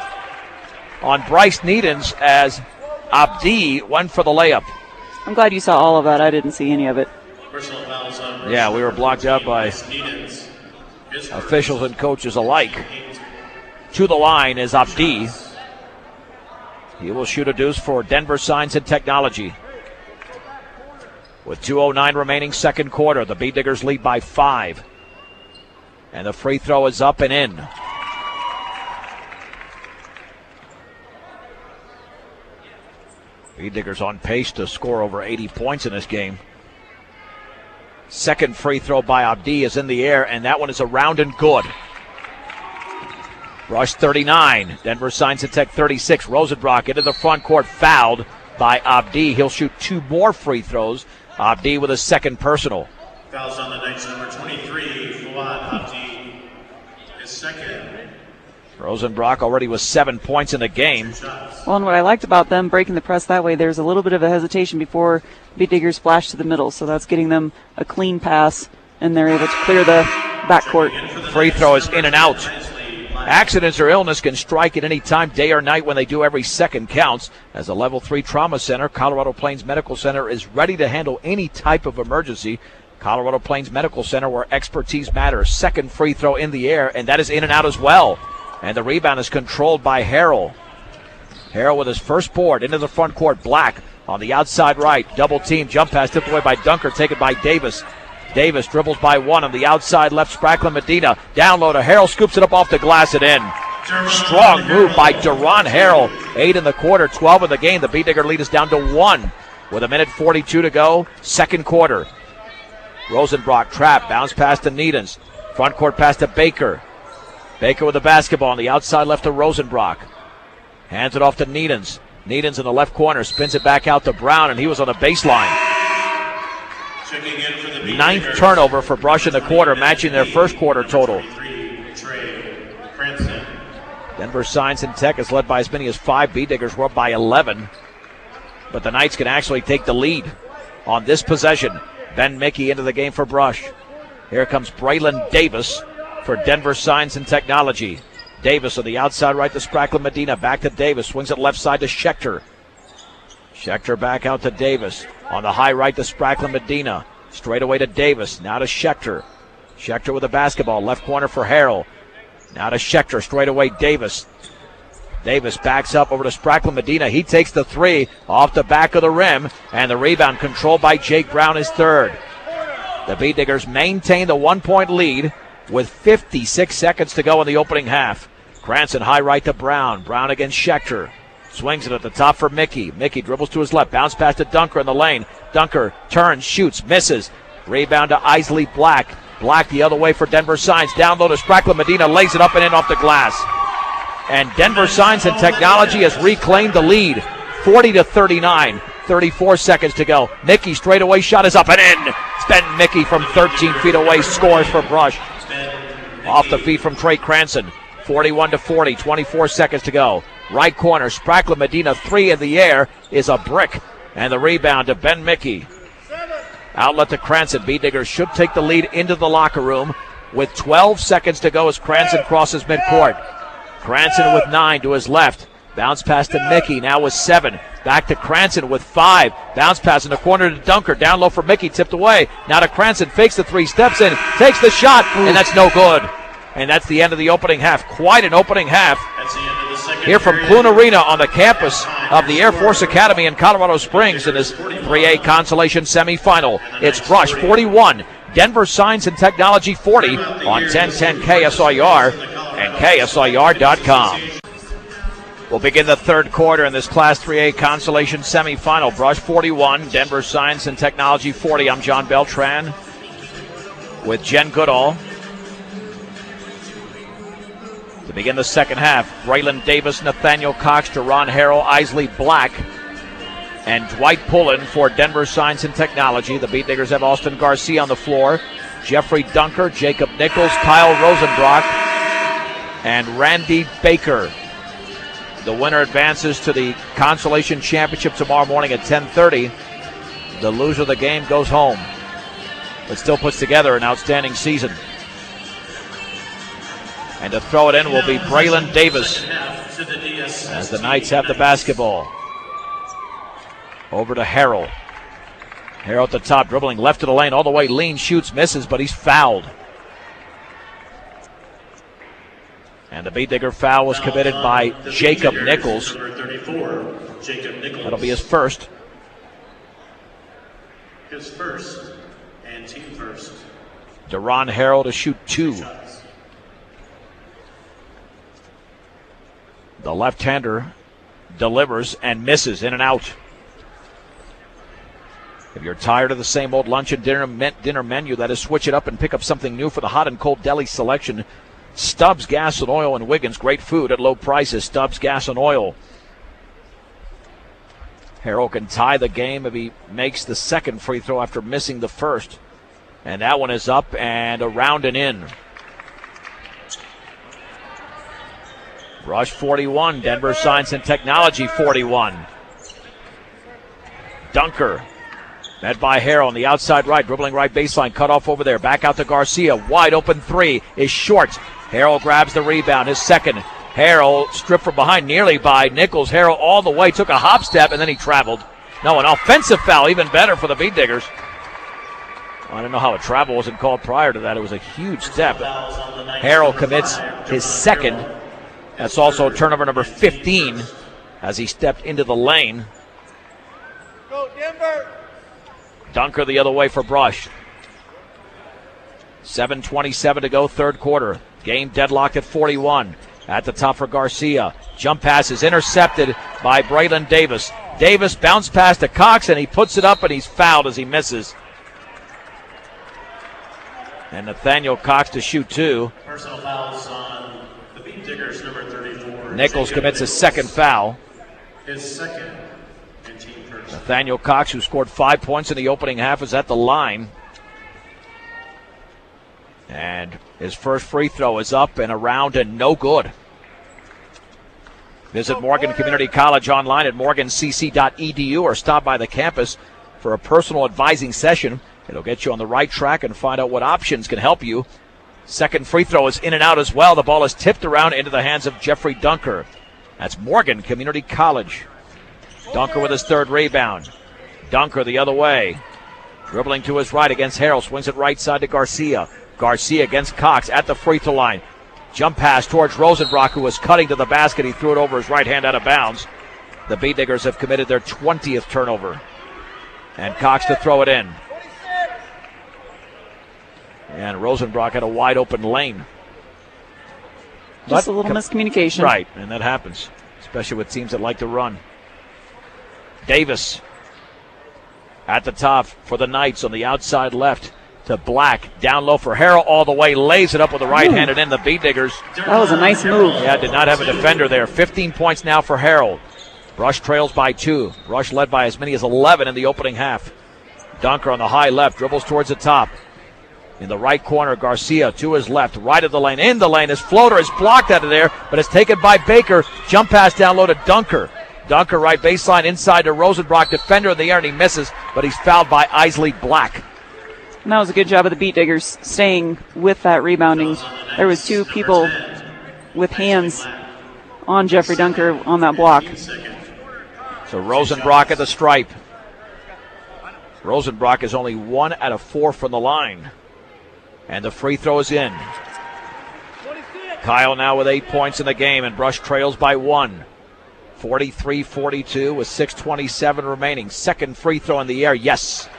on Bryce Needens as Abdi went for the layup. I'm glad you saw all of that. I didn't see any of it. Personal fouls on Yeah, we were blocked out by Needens. officials and coaches alike. To the line is Abdi. He will shoot a deuce for Denver Science and Technology. With 2:09 remaining second quarter, the Beat Diggers lead by 5. And the free throw is up and in. Beat Diggers on pace to score over 80 points in this game. Second free throw by Abdi is in the air, and that one is around and good. Rush 39, Denver Science and Tech 36. Rosenbrock into the front court, fouled by Abdi. He'll shoot 2 more free throws. Abdi with a second personal. Fouls on the Knights, number 23, Fuad Abdi, his second. Rosenbrock already with 7 points in the game. Well, and what I liked about them breaking the press that way, there's a little bit of a hesitation before Beat Diggers splash to the middle, so that's getting them a clean pass, and they're able to clear the backcourt. Free throw is in and out. Accidents or illness can strike at any time, day or night, when they do. Every second counts. As a Level 3 trauma center, Colorado Plains Medical Center is ready to handle any type of emergency. Colorado Plains Medical Center, where expertise matters. Second free throw in the air, and that is in and out as well. And the rebound is controlled by Harrell. Harrell with his first board into the front court. Black on the outside right. Double team. Jump pass tipped away by Dunker. Taken by Davis. Davis dribbles by one on the outside left. Spracklen Medina. Down low to Harrell. Scoops it up off the glass and in. Strong move by Deron Harrell. 8 in the quarter, 12 in the game. The Beat Digger lead is down to 1 with 1:42 to go. Second quarter. Rosenbrock trap. Bounce pass to Needens. Front court pass to Baker. Baker with the basketball on the outside left to Rosenbrock. Hands it off to Needens. Needens in the left corner. Spins it back out to Brown, and he was on the baseline. Ninth turnover for Brush in the quarter, matching their first quarter total. Denver Science and Tech is led by as many as 5. Beat Diggers were up by 11. But the Knights can actually take the lead on this possession. Ben Mickey into the game for Brush. Here comes Braylon Davis for Denver Science and Technology. Davis on the outside right to Spracklen Medina. Back to Davis. Swings it left side to Schechter. Schechter back out to Davis. On the high right to Spracklen Medina. Straight away to Davis. Now to Schechter. Schechter with the basketball. Left corner for Harrell. Now to Schechter. Straight away Davis. Davis backs up over to Spracklen Medina. He takes the three off the back of the rim. And the rebound controlled by Jake Brown is third. The Beat Diggers maintain the 1-point lead with 56 seconds to go in the opening half. Cranston high right to Brown. Brown against Schechter. Swings it at the top for Mickey. Mickey dribbles to his left. Bounce pass to Dunker in the lane. Dunker turns, shoots, misses. Rebound to Isley Black. Black the other way for Denver Science. Down low to Spracklen Medina. Lays it up and in off the glass. And Denver Science and Technology has reclaimed the lead. 40-39. 34 seconds to go. Mickey straight away shot is up and in. It's Ben Mickey from 13 feet away. Scores for Brush. Off the feet from Trey Cranston. 41-40. 24 seconds to go. Right corner. Spracklen Medina. 3 in the air is a brick. And the rebound to Ben Mickey. Outlet to Cranston. Beat Diggers should take the lead into the locker room with 12 seconds to go as Cranston crosses midcourt. Cranston with 9 to his left. Bounce pass to Mickey. Now with 7. Back to Cranston with 5. Bounce pass in the corner to Dunker. Down low for Mickey. Tipped away. Now to Cranston. Fakes the 3. Steps in. Takes the shot. And that's no good. And that's the end of the opening half. Quite an opening half. Here from Clune Arena on the campus of the Air Force Academy in Colorado Springs in this 3A consolation semifinal. It's Brush 41, Denver Science and Technology 40 on 1010 KSIR and KSIR.com. We'll begin the third quarter in this Class 3A consolation semifinal. Brush 41, Denver Science and Technology 40. I'm John Beltran with Jen Goodall. To begin the second half, Braylon Davis, Nathaniel Cox, Deron Harrell, Isley Black, and Dwight Pullen for Denver Science and Technology. The Beat Diggers have Austin Garcia on the floor, Jeffrey Dunker, Jacob Nichols, Kyle Rosenbrock, and Randy Baker. The winner advances to the consolation championship tomorrow morning at 10:30. The loser of the game goes home, but still puts together an outstanding season. And to throw it in will be Braylon Davis as the Knights have the basketball. Over to Harrell. Harrell at the top, dribbling left of the lane, all the way, lean, shoots, misses, but he's fouled. And the Beat Digger foul was committed by Jacob Nichols. That'll be his first. His first and team first. Deron Harrell to shoot 2. The left-hander delivers and misses, in and out. If you're tired of the same old lunch and dinner menu, that is, switch it up and pick up something new for the hot and cold deli selection. Stubbs Gas and Oil in Wiggins. Great food at low prices. Stubbs Gas and Oil. Harrell can tie the game if he makes the second free throw after missing the first. And that one is up and around and in. Brush 41, Denver Science and Technology 41. Dunker Met by Harrell on the outside right, dribbling right baseline, cut off over there. Back out to Garcia. Wide open three is short. Harrell grabs the rebound, his second. Harrell stripped from behind nearly by Nichols. Harrell all the way, took a hop step, and then he traveled. No, an offensive foul, even better for the Beat Diggers. I don't know how a travel wasn't called prior to that. It was a huge step. Harrell commits his second. That's also turnover number 15 as he stepped into the lane. Go, Denver! Dunker the other way for Brush. 7:27 to go, third quarter. Game deadlocked at 41. At the top for Garcia. Jump pass is intercepted by Braylon Davis. Davis bounced pass to Cox, and he puts it up, and he's fouled as he misses. And Nathaniel Cox to shoot two. Personal fouls on the Beat Diggers, number 34. Nichols commits his second foul. His second and team first. Nathaniel Cox, who scored 5 points in the opening half, is at the line. And his first free throw is up and around and no good. Visit Morgan Community College online at morgancc.edu or stop by the campus for a personal advising session. It'll get you on the right track and find out what options can help you. Second free throw is in and out as well. The ball is tipped around into the hands of Jeffrey Dunker. That's Morgan Community College. Dunker with his third rebound. Dunker the other way. Dribbling to his right against Harrell. Swings it right side to Garcia. Garcia against Cox at the free throw line. Jump pass towards Rosenbrock, who was cutting to the basket. He threw it over his right hand out of bounds. The Beat Diggers have committed their 20th turnover. And Cox to throw it in. And Rosenbrock had a wide open lane. Just a little miscommunication. Right, and that happens, especially with teams that like to run. Davis at the top for the Knights on the outside left to Black. Down low for Harrell all the way. Lays it up with the right hand and in. The Beat Diggers. That was a nice move. Yeah, did not have a defender there. 15 points now for Harrell. Rush trails by 2. Rush led by as many as 11 in the opening half. Dunker on the high left. Dribbles towards the top. In the right corner, Garcia to his left. Right of the lane. In the lane. His floater is blocked out of there, but it's taken by Baker. Jump pass down low to Dunker. Dunker right baseline inside to Rosenbrock. Defender in the air, and he misses, but he's fouled by Isley Black. And that was a good job of the Beat Diggers staying with that rebounding. There was two people with hands on Jeffrey Dunker on that block. So Rosenbrock at the stripe. Rosenbrock is only 1 out of 4 from the line. And the free throw is in. Kyle now with 8 points in the game, and Brush trails by 1. 43-42 with 6:27 remaining. Second free throw in the air, yes.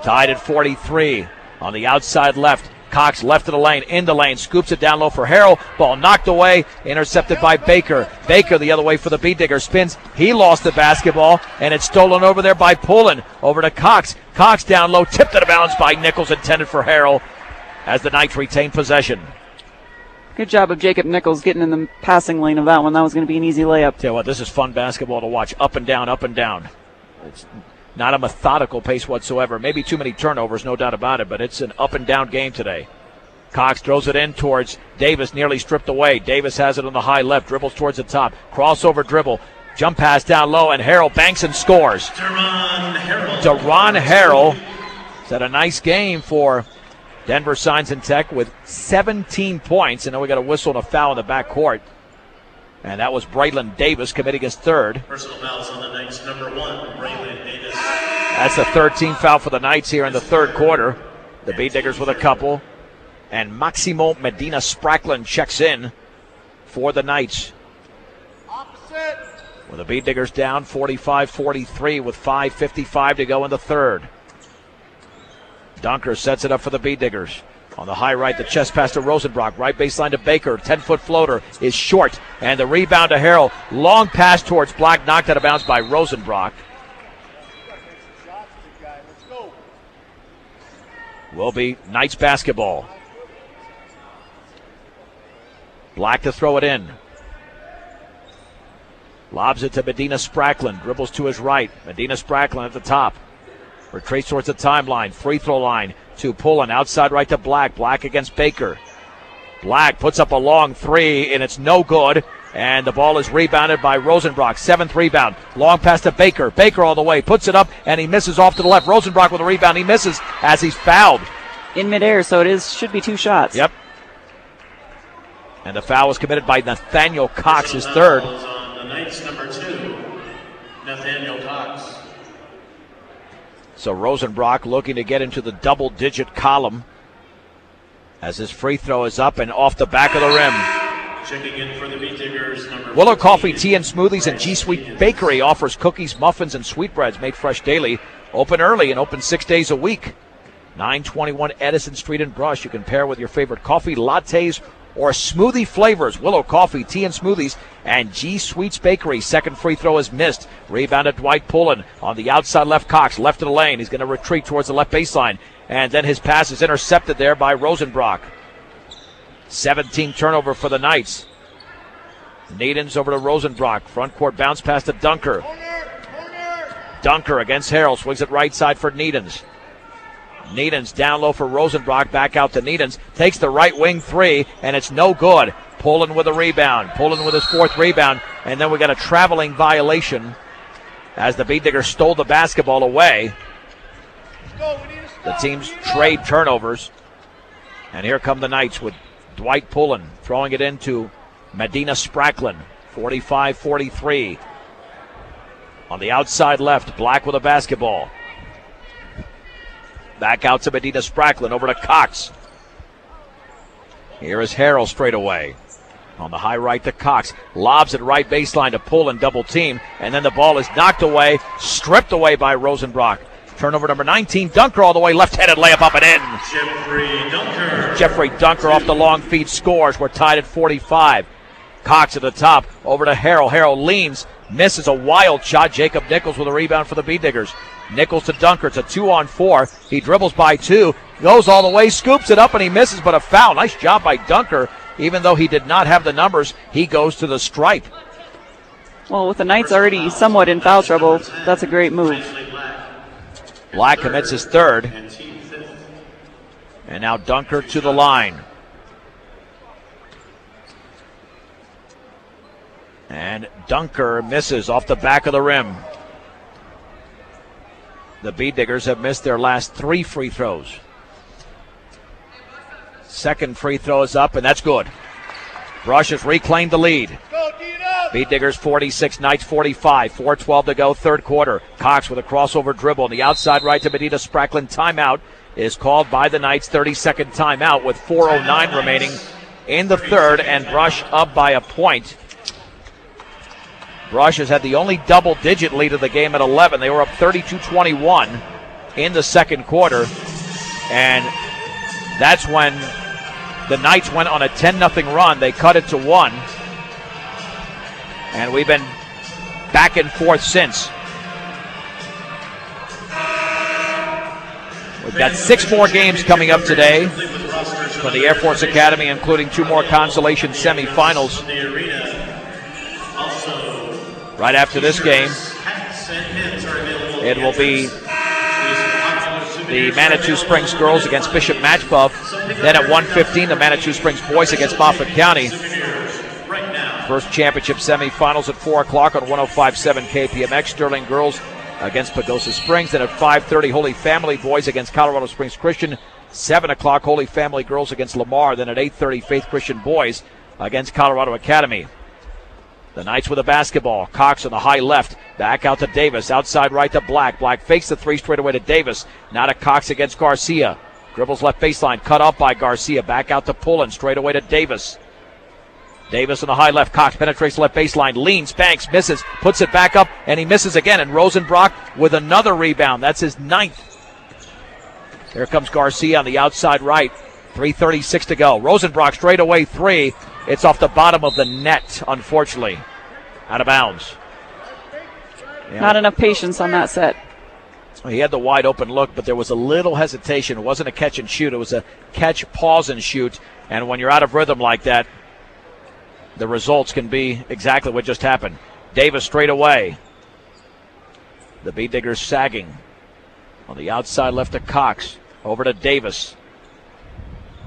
Tied at 43 on the outside left. Cox left of the lane, in the lane, scoops it down low for Harrell. Ball knocked away, intercepted by Baker. Baker the other way for the Beat Diggers. Spins, he lost the basketball, and it's stolen over there by Pullen. Over to Cox. Cox down low, tipped out of bounds by Nichols, intended for Harrell as the Knights retain possession. Good job of Jacob Nichols getting in the passing lane of that one. That was going to be an easy layup. Tell you what, this is fun basketball to watch. Up and down, up and down. It's not a methodical pace whatsoever. Maybe too many turnovers, no doubt about it, but it's an up and down game today. Cox throws it in towards Davis, nearly stripped away. Davis has it on the high left, dribbles towards the top. Crossover dribble, jump pass down low, and Harrell banks and scores. Deron Harrell has had a nice game for Denver Signs and Tech with 17 points. And then we got a whistle and a foul in the backcourt. And that was Braylon Davis committing his third. Personal fouls on the Knights, number 1, Braylon Davis. That's the 13th foul for the Knights here in the third quarter. The Beat Diggers with a couple. And Maximo Medina Spracklin checks in for the Knights. Opposite. With the Beat Diggers down 45-43 with 5:55 to go in the third. Dunker sets it up for the Beat Diggers. On the high right, the chest pass to Rosenbrock. Right baseline to Baker. 10-foot floater is short. And the rebound to Harrell. Long pass towards Black, knocked out of bounds by Rosenbrock. Will be Knights basketball. Black to throw it in. Lobs it to Medina Spracklin. Dribbles to his right. Medina Spracklin at the top. Retreats towards the timeline. Free throw line to Pullen. Outside right to Black. Black against Baker. Black puts up a long three, and it's no good. And the ball is rebounded by Rosenbrock. 7th rebound. Long pass to Baker. Baker all the way. Puts it up, and he misses off to the left. Rosenbrock with a rebound. He misses as he's fouled. In midair, so should be 2 shots. Yep. And the foul was committed by Nathaniel Cox, his third. On the Knights, number 2, Nathaniel Cox. So Rosenbrock looking to get into the double-digit column as his free throw is up and off the back of the rim. Checking in for the Beat Diggers, number Willow 14, Coffee, Tea and Smoothies, and G Sweet Bakery offers cookies, muffins, and sweetbreads made fresh daily. Open early and open 6 days a week. 921 Edison Street in Brush. You can pair with your favorite coffee, lattes, or smoothie flavors. Willow Coffee, Tea and Smoothies, and G Sweets Bakery. Second free throw is missed. Rebounded Dwight Pullen on the outside left. Cox left of the lane. He's going to retreat towards the left baseline. And then his pass is intercepted there by Rosenbrock. 17 turnover for the Knights. Nadens over to Rosenbrock. Front court bounce pass to Dunker. Dunker against Harrell. Swings it right side for Nedens. Nedens down low for Rosenbrock. Back out to Nedens. Takes the right wing 3, and it's no good. Pullen with a rebound. Pullen with his 4th rebound. And then we got a traveling violation as the Beat Diggers stole the basketball away. The teams trade turnovers. And here come the Knights with Dwight Pullen throwing it into Medina Spracklin. 45-43. On the outside left, Black with a basketball. Back out to Medina Spracklin, over to Cox. Here is Harrell straight away. On the high right to Cox. Lobs it right baseline to Pullen, double team. And then the ball is knocked away, stripped away by Rosenbrock. Turnover number 19. Dunker all the way, left-handed layup up and in. Jeffrey Dunker off the long feed scores. We're tied at 45. Cox at the top, over to Harrell. Harrell leans, misses a wild shot. Jacob Nichols with a rebound for the Beat Diggers. Nichols to Dunker. It's a 2-on-4. He dribbles by 2, goes all the way, scoops it up, and he misses, but a foul. Nice job by Dunker. Even though he did not have the numbers, he goes to the stripe. Well, with the Knights already somewhat in foul trouble, that's a great move. Black commits his 3rd. And now Dunker to the line. And Dunker misses off the back of the rim. The Beat Diggers have missed their last 3 free throws. Second free throw is up, and that's good. Brush has reclaimed the lead. Beat Diggers 46, Knights 45. 4:12 to go, 3rd quarter. Cox with a crossover dribble on the outside right to Medina Spracklin. Timeout is called by the Knights. 30-second timeout with 4:09 remaining in the 3rd, and Brush up by a point. Brush has had the only double-digit lead of the game at 11. They were up 32-21 in the 2nd quarter, and that's when the Knights went on a 10-0 run. They cut it to 1, and we've been back and forth since. We've got 6 more games coming up today for the Air Force Academy, including 2 more consolation semifinals. Right after this game, it will be the Manitou Springs girls against Bishop Matchbuff. Then at 1:15, the Manitou Springs boys against Moffat County. First championship semifinals at 4 o'clock on 105.7 KPMX. Sterling girls against Pagosa Springs. Then at 5:30, Holy Family boys against Colorado Springs Christian. 7 o'clock, Holy Family girls against Lamar. Then at 8:30, Faith Christian boys against Colorado Academy. The Knights with a basketball. Cox on the high left. Back out to Davis. Outside right to Black. Black fakes the 3 straight away to Davis. Now to Cox against Garcia. Dribbles left baseline. Cut off by Garcia. Back out to Pullen. Straight away to Davis. Davis on the high left. Cox penetrates left baseline. Leans. Banks. Misses. Puts it back up. And he misses again. And Rosenbrock with another rebound. That's his 9th. Here comes Garcia on the outside right. 3:36 to go. Rosenbrock straight away 3. It's off the bottom of the net, unfortunately. Out of bounds. Yeah. Not enough patience on that set. He had the wide open look, but there was a little hesitation. It wasn't a catch and shoot. It was a catch, pause, and shoot. And when you're out of rhythm like that, the results can be exactly what just happened. Davis straight away. The Beat Diggers sagging. On the outside left to Cox. Over to Davis.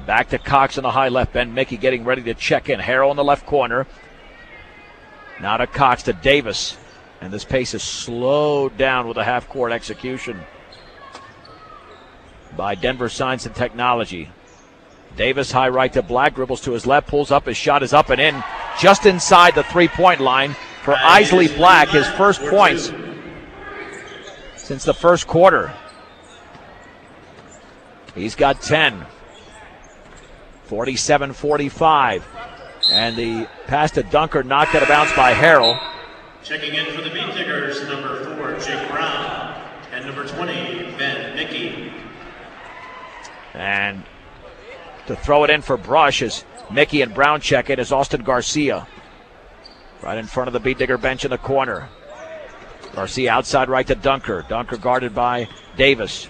Back to Cox on the high left. Ben Mickey getting ready to check in. Harrell in the left corner. Now to Cox to Davis. And this pace is slowed down with a half-court execution by Denver Science and Technology. Davis high right to Black, dribbles to his left, pulls up, his shot is up and in, just inside the three-point line for Isley Black, his first points since the first quarter. He's got 10. 47-45. And the pass to Dunker knocked out of bounds by Harrell. Checking in for the Beat Diggers, number 4, Jake Brown, and number 20, Ben Mickey. And to throw it in for Brush as Mickey and Brown check it is Austin Garcia. Right in front of the Beat Digger bench in the corner. Garcia outside right to Dunker. Dunker guarded by Davis.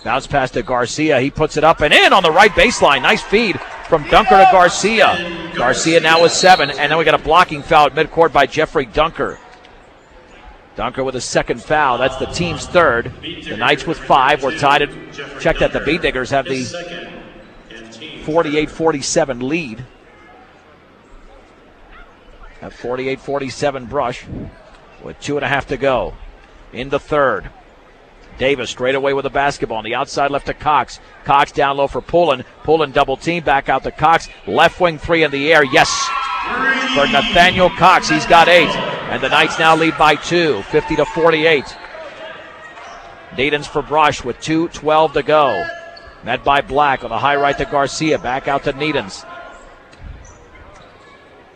Bounce pass to Garcia. He puts it up and in on the right baseline. Nice feed from Dunker to Garcia. Garcia now with 7. And then we got a blocking foul at midcourt by Jeffrey Dunker. Dunker with a second foul. That's the team's third. The Knights with 5. We're tied at, check that the Beat Diggers have the 48-47 lead. At 48-47 Brush with 2.5 to go in the third. Davis straight away with the basketball on the outside left to Cox. Cox down low for Pullen. Pullen double team back out to Cox. Left wing 3 in the air. Yes. For Nathaniel Cox. He's got 8. And the Knights now lead by 2. 50-48. Needens for Brush with 2:12 to go. Met by Black on the high right to Garcia. Back out to Needens.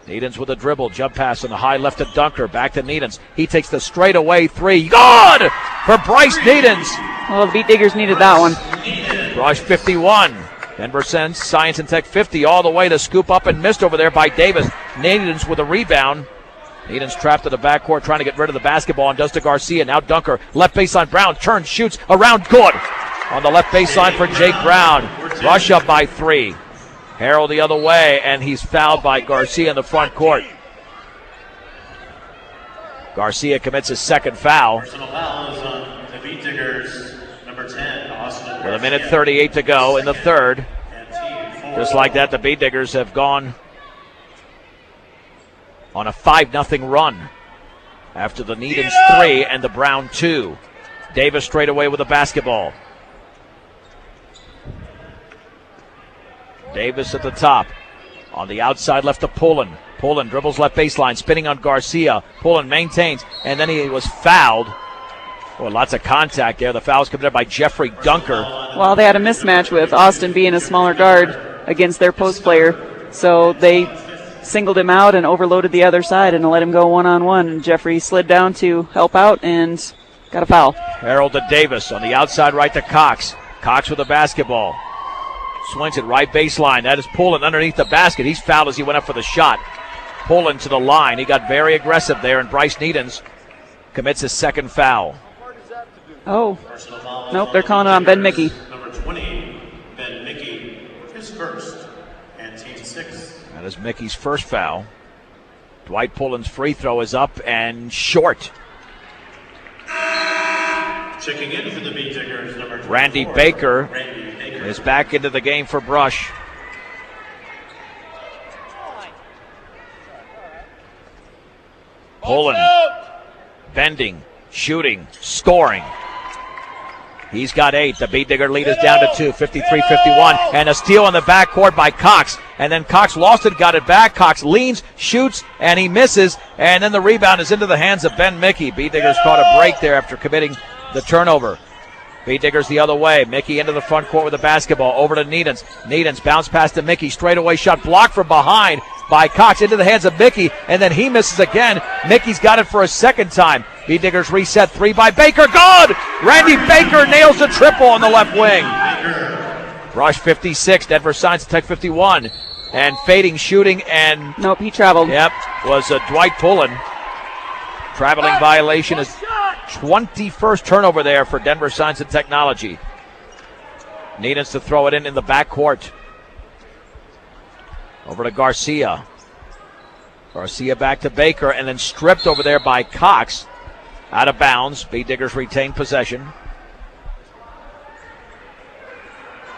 Needens with a dribble, jump pass on the high left to Dunker, back to Needens. He takes the straightaway 3. Good for Bryce Needens. Well, the Beat Diggers needed that one. Brush 51. Denver sends Science and Tech 50 all the way to scoop up and missed over there by Davis. Needens with a rebound. Needens trapped in the backcourt trying to get rid of the basketball and does to Garcia. Now Dunker, left baseline, Brown turns, shoots, around, good. On the left baseline for Jake Brown. Rush up by 3. Harrell the other way, and he's fouled by Garcia in the front court. Garcia commits his second foul. Personal foul is on the Beat Diggers, number 10, Austin Garcia. With 1:38 to go in the third. And team 4. Just like that, the Beat Diggers have gone on a 5-0 run after the Needens 3 and the Brown 2. Davis straight away with the basketball. Davis at the top. On the outside left to Pullen. Pullen dribbles left baseline, spinning on Garcia. Pullen maintains, and then he was fouled. Boy, lots of contact there. The foul was committed by Jeffrey Dunker. Well, they had a mismatch with Austin being a smaller guard against their post player. So they singled him out and overloaded the other side and let him go one-on-one. And Jeffrey slid down to help out and got a foul. Harrell to Davis on the outside right to Cox. Cox with the basketball. Swings it right baseline. That is Pullen underneath the basket. He's fouled as he went up for the shot. Pullen to the line. He got very aggressive there, and Bryce Needens commits his second foul. Oh, nope, they're calling it on Ben Mickey. Number 20, Ben Mickey, his first, and team 6. That is Mickey's first foul. Dwight Pullen's free throw is up and short. Checking in for the Beat Diggers, number 24, Randy Baker Randy Baker is back into the game for Brush. Pullen bending, shooting, scoring. He's got 8. The Beat Digger lead is down to 2, 53-51. And a steal on the backcourt by Cox. And then Cox lost it, got it back. Cox leans, shoots, and he misses. And then the rebound is into the hands of Ben Mickey. Beat Diggers caught a break there after committing the turnover. Beat Diggers the other way. Mickey into the front court with the basketball. Over to Needens. Needens bounce pass to Mickey. Straightaway shot blocked from behind by Cox into the hands of Mickey. And then he misses again. Mickey's got it for a second time. Beat Diggers reset 3 by Baker. Good! Randy Baker nails the triple on the left wing. Brush 56. Denver Science Tech 51. And fading shooting and... Nope, he traveled. Yep, was Dwight Pullen. Traveling violation is 21st turnover there for Denver Science and Technology. Needens to throw it in the backcourt. Over to Garcia. Garcia back to Baker and then stripped over there by Cox. Out of bounds. Beat Diggers retain possession.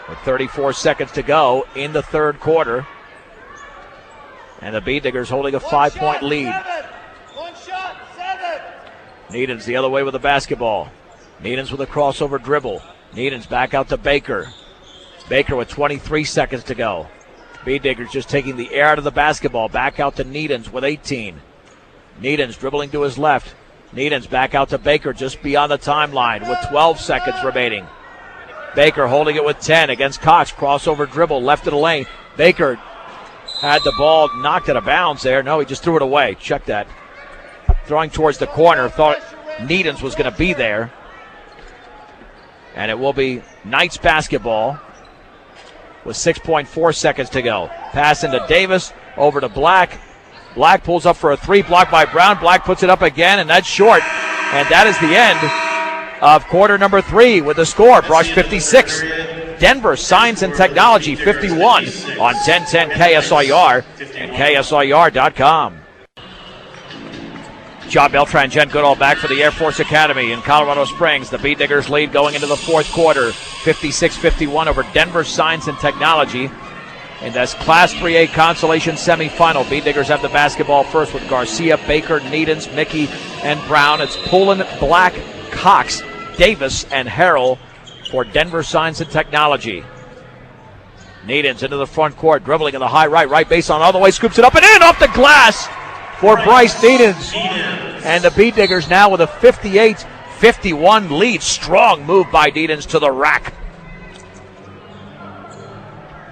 With 34 seconds to go in the third quarter. And the Bead Diggers holding a 5-point lead. 1 shot, 7. Needens the other way with the basketball. Needens with a crossover dribble. Needens back out to Baker. Baker with 23 seconds to go. Bead Diggers just taking the air out of the basketball. Back out to Needens with 18. Needens dribbling to his left. Needens back out to Baker just beyond the timeline with 12 seconds remaining. Baker holding it with 10 against Cox. Crossover dribble left of the lane. Baker had the ball knocked out of bounds there. No, he just threw it away. Check that. Throwing towards the corner. Thought Needens was going to be there. And it will be Knights basketball with 6.4 seconds to go. Pass into Davis, over to Black. Black pulls up for a 3, blocked by Brown. Black puts it up again, and that's short. And that is the end of quarter number 3 with the score. Brush 56. Denver Science and Technology 51 on 1010 KSIR and KSIR.com. John Beltran, Jen Goodall back for the Air Force Academy in Colorado Springs. The Bead Diggers lead going into the fourth quarter, 56-51 over Denver Science and Technology. In this Class 3A consolation semifinal, Bead Diggers have the basketball first with Garcia, Baker, Needens, Mickey, and Brown. It's Poulin, Black, Cox, Davis, and Harrell for Denver Science and Technology. Needens into the front court, dribbling in the high right baseline all the way, scoops it up and in off the glass for Bryce Needens. And the Bead Diggers now with a 58-51 lead. Strong move by Needens to the rack.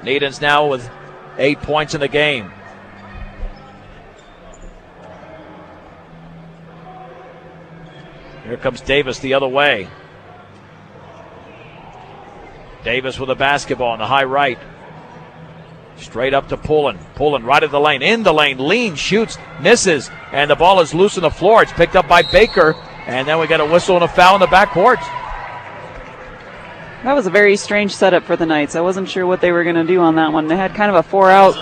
Needens now with 8 points in the game. Here comes Davis the other way. Davis with the basketball in the high right. Straight up to Poulin. Poulin right at the lane. In the lane. Lean, shoots, misses. And the ball is loose on the floor. It's picked up by Baker. And then we got a whistle and a foul in the backcourt. That was a very strange setup for the Knights. I wasn't sure what they were going to do on that one. They had kind of a 4-out,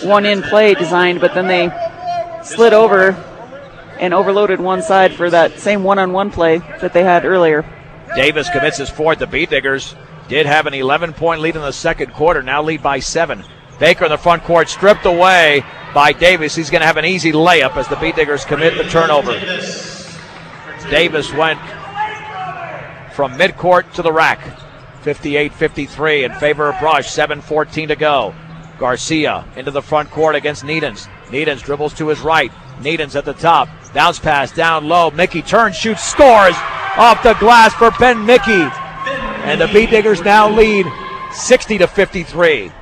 1-in play designed, but then they slid over and overloaded one side for that same one-on-one play that they had earlier. Davis commits his fourth. The Bead Diggers did have an 11-point lead in the second quarter, now lead by 7. Baker in the front court, stripped away by Davis. He's going to have an easy layup as the Bead Diggers commit the turnover. Davis went from midcourt to the rack. 58-53 in favor of Brush. 7:14 to go. Garcia into the front court against Needens. Needens dribbles to his right. Needens at the top. Bounce pass down low. Mickey turns, shoots, scores off the glass for Ben Mickey. And the Bead Diggers now lead 60-53.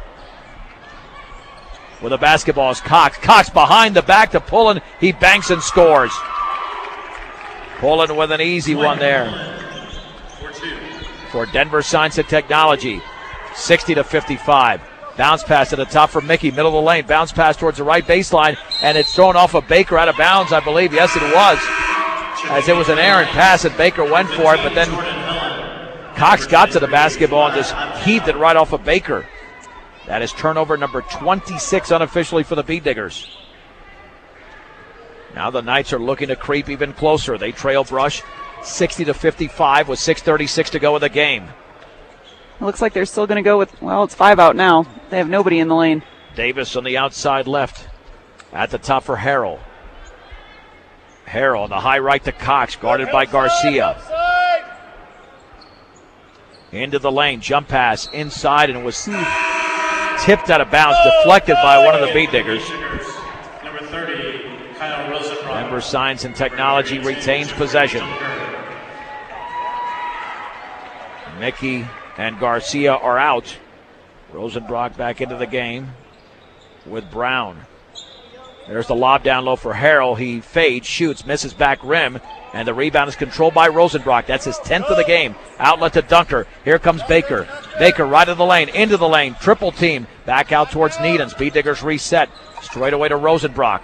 With the basketball is Cox. Cox behind the back to Poulin. He banks and scores. Poulin with an easy one there for Denver Science and Technology. 60-55. Bounce pass to the top for Mickey. Middle of the lane. Bounce pass towards the right baseline. And it's thrown off of Baker out of bounds, I believe. Yes, it was. As it was an errant pass and Baker went for it. But then Cox got to the basketball and just heaved it right off of Baker. That is turnover number 26 unofficially for the Bead Diggers. Now the Knights are looking to creep even closer. They trail Brush 60-55 with 6:36 to go in the game. It looks like they're still going to go with, well, it's 5 out now. They have nobody in the lane. Davis on the outside left. At the top for Harrell. Harrell on the high right to Cox, guarded by Garcia. Into the lane, jump pass inside, and it was tipped out of bounds, deflected by one of the Bead Diggers. Number 30, Kyle Rosenbrock. Denver Science and Technology retains possession. Mickey and Garcia are out. Rosenbrock back into the game with Brown. There's the lob down low for Harrell. He fades, shoots, misses back rim, and the rebound is controlled by Rosenbrock. That's his 10th of the game. Outlet to Dunker. Here comes Baker. Baker right of the lane, into the lane, triple team. Back out towards Needens. Bead Diggers reset. Straight away to Rosenbrock.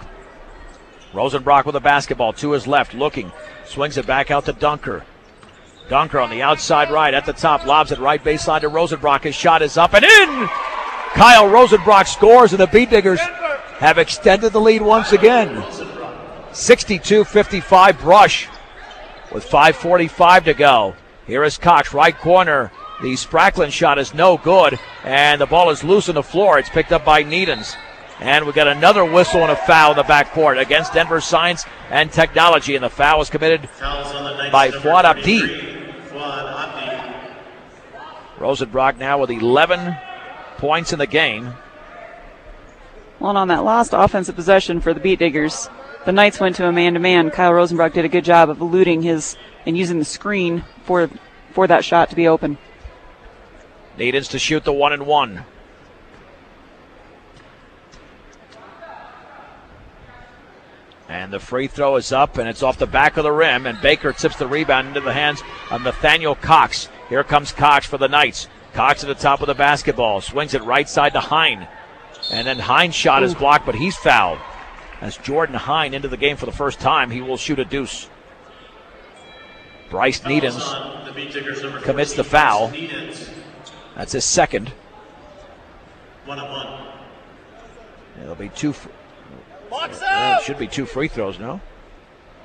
Rosenbrock with the basketball to his left, looking. Swings it back out to Dunker. Dunker on the outside right at the top, lobs it right baseline to Rosenbrock. His shot is up and in! Kyle Rosenbrock scores, and the Bead Diggers have extended the lead once again. 62-55 Brush with 5:45 to go. Here is Cox, right corner. The Spracklin shot is no good, and the ball is loose on the floor. It's picked up by Needens. And we got another whistle and a foul in the backcourt against Denver Science and Technology. And the foul was committed by Fuad Abdi. Rosenbrock now with 11 points in the game. Well, and on that last offensive possession for the Beat Diggers, the Knights went to a man-to-man. Kyle Rosenbrock did a good job of eluding his and using the screen for that shot to be open. Needens to shoot the 1-and-1. And the free throw is up, and it's off the back of the rim, and Baker tips the rebound into the hands of Nathaniel Cox. Here comes Cox for the Knights. Cox at the top of the basketball. Swings it right side to Hine. And then Hine's shot is blocked, but he's fouled. As Jordan Hine into the game for the first time, he will shoot a deuce. Bryce Needens commits the foul. That's his second. 1-on-1. It'll be two. Box It out! should be two free throws, no?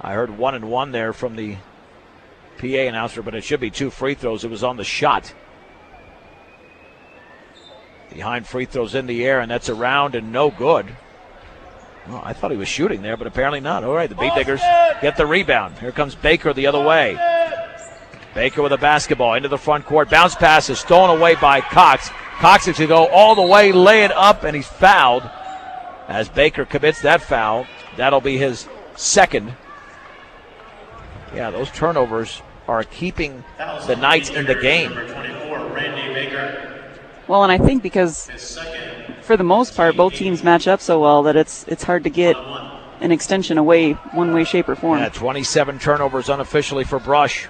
I heard 1-and-1 there from the PA announcer, but it should be two free throws. It was on the shot. Behind free throws in the air, and that's around and no good. Well, I thought he was shooting there, but apparently not. All right, the Beat Diggers get the rebound. Here comes Baker the other way. Baker with a basketball into the front court. Bounce pass is stolen away by Cox. Cox is going to go all the way, lay it up, and he's fouled. As Baker commits that foul, that'll be his second. Yeah, those turnovers are keeping the Knights in the game. Number 24, Randy Baker. Well, and I think because for the most part, both teams match up so well that it's hard to get an extension away one way, shape, or form. Yeah, 27 turnovers unofficially for Brush.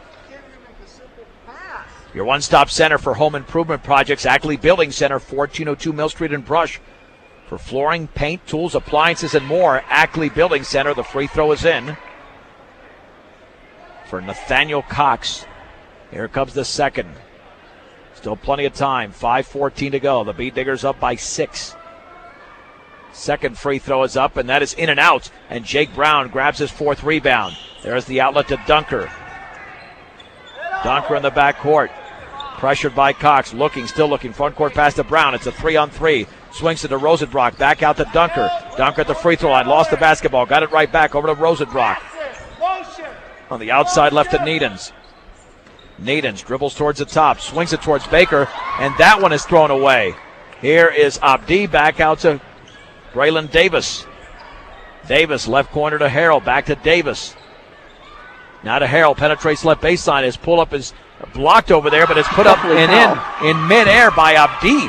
Your one-stop center for home improvement projects, Ackley Building Center, 1402 Mill Street in Brush. For flooring, paint, tools, appliances, and more, Ackley Building Center. The free throw is in for Nathaniel Cox. Here comes the second. Still plenty of time. 5:14 to go. The Beat Diggers up by 6. Second free throw is up, and that is in and out. And Jake Brown grabs his fourth rebound. There's the outlet to Dunker. Dunker in the backcourt. Pressured by Cox. Still looking. Front court pass to Brown. It's a 3-on-3. Swings it to Rosenbrock. Back out to Dunker. Dunker at the free throw line. Lost the basketball. Got it right back over to Rosenbrock. On the outside left to Needens. Needens dribbles towards the top. Swings it towards Baker. And that one is thrown away. Here is Abdi back out to Braylon Davis. Davis left corner to Harrell. Back to Davis. Now to Harrell. Penetrates left baseline. His pull-up is blocked over there, but it's put up and in midair by Abdi.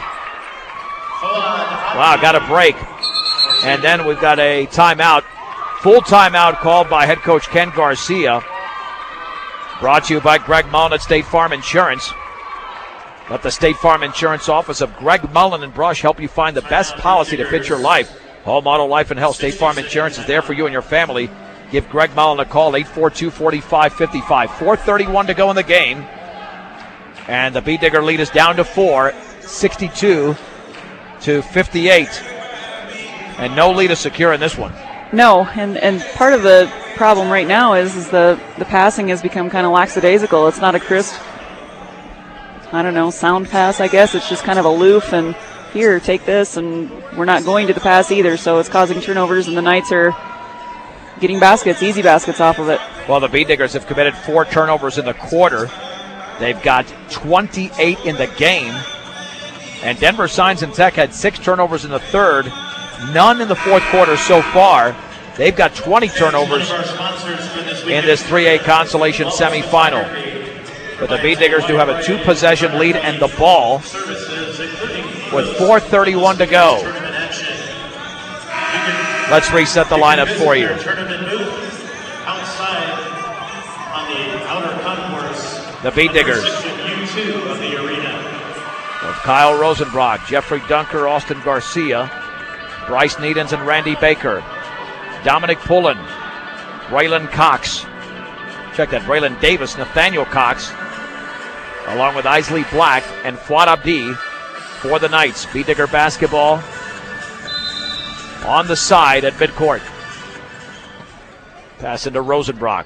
Wow, got a break. And then we've got a timeout. Full timeout called by head coach Ken Garcia. Brought to you by Greg Mullen at State Farm Insurance. Let the State Farm Insurance office of Greg Mullen and Brush help you find the best policy to fit your life. Home, auto, life, and health. State Farm Insurance is there for you and your family. Give Greg Mullen a call, 842-4555. 4:31 to go in the game. And the Beat Digger lead is down to 4, 62-58. And no lead is secure in this one. No, and part of the problem right now is the passing has become kind of lackadaisical. It's not a crisp, sound pass, I guess. It's just kind of aloof and here, take this, and we're not going to the pass either, so it's causing turnovers, and the Knights are getting baskets, easy baskets off of it. Well, the Beat Diggers have committed 4 turnovers in the quarter. They've got 28 in the game. And Denver Science and Tech had 6 turnovers in the third, none in the fourth quarter so far. They've got 20 turnovers in this 3A consolation semifinal. But the Beat Diggers do have a 2-possession lead and the ball with 4:31 to go. Let's reset the lineup for you. The Beat Diggers of Kyle Rosenbrock, Jeffrey Dunker, Austin Garcia, Bryce Needens, and Randy Baker. Dominic Pullen, Braylon Cox. Check that, Braylon Davis, Nathaniel Cox, along with Isley Black and Fuad Abdi for the Knights. Beat Digger basketball on the side at midcourt. Pass into Rosenbrock.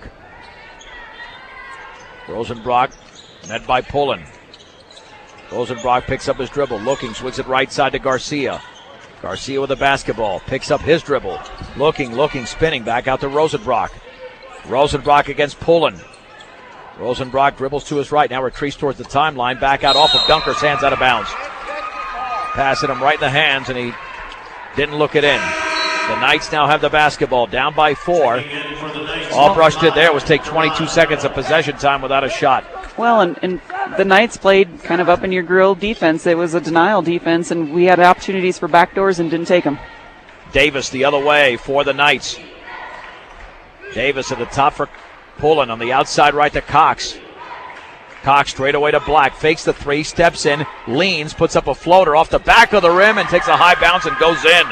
Rosenbrock met by Pullen. Rosenbrock picks up his dribble, swings it right side to Garcia. Garcia with the basketball. Picks up his dribble. Looking, spinning. Back out to Rosenbrock. Rosenbrock against Pullen. Rosenbrock dribbles to his right. Now retreats towards the timeline. Back out off of Dunker's hands, out of bounds. Passing him right in the hands, and he didn't look it in. The Knights now have the basketball, down by 4. All Brush did there was take 22 seconds of possession time without a shot. Well, and the Knights played kind of up in your grill defense. It was a denial defense, and we had opportunities for backdoors and didn't take them. Davis the other way for the Knights. Davis at the top for Pullen. On the outside right to Cox. Cox straight away to Black. Fakes the 3, steps in, leans, puts up a floater off the back of the rim and takes a high bounce and goes in.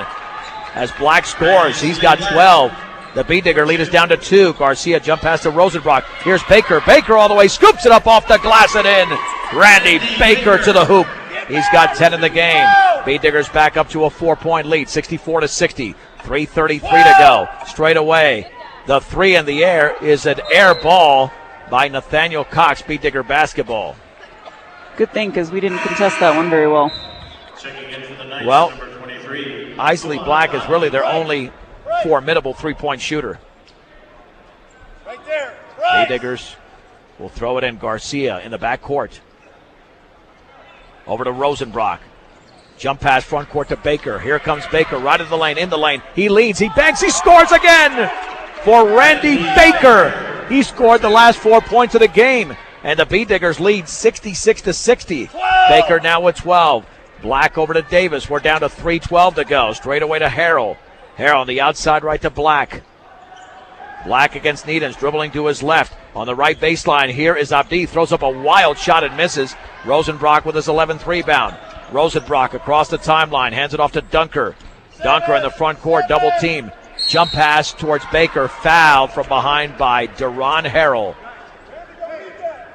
As Black scores, he's got 12. The B-Digger lead is down to 2. Garcia jump pass to Rosenbrock. Here's Baker. Baker all the way, scoops it up off the glass and in. Randy Baker to the hoop. He's got 10 in the game. B-Diggers back up to a 4-point lead, 64-60. 3:33 to go. Straight away. The 3 in the air is an air ball by Nathaniel Cox. B-Digger basketball. Good thing, because we didn't contest that one very well. Well, Isley Black is really their only formidable three-point shooter. Right there. Right. B-Diggers will throw it in. Garcia in the backcourt. Over to Rosenbrock. Jump pass front court to Baker. Here comes Baker right in the lane. He leads, he banks, he scores again for Randy Baker. He scored the last 4 points of the game, and the B-Diggers lead 66-60. Baker now with 12. Black over to Davis. We're down to 3:12 to go. Straight away to Harrell. Harrell on the outside right to Black. Black against Needhams, dribbling to his left. On the right baseline, here is Abdi. Throws up a wild shot and misses. Rosenbrock with his 11th rebound. Rosenbrock across the timeline, hands it off to Dunker. Dunker in the front court, double team. Jump pass towards Baker, fouled from behind by Deron Harrell.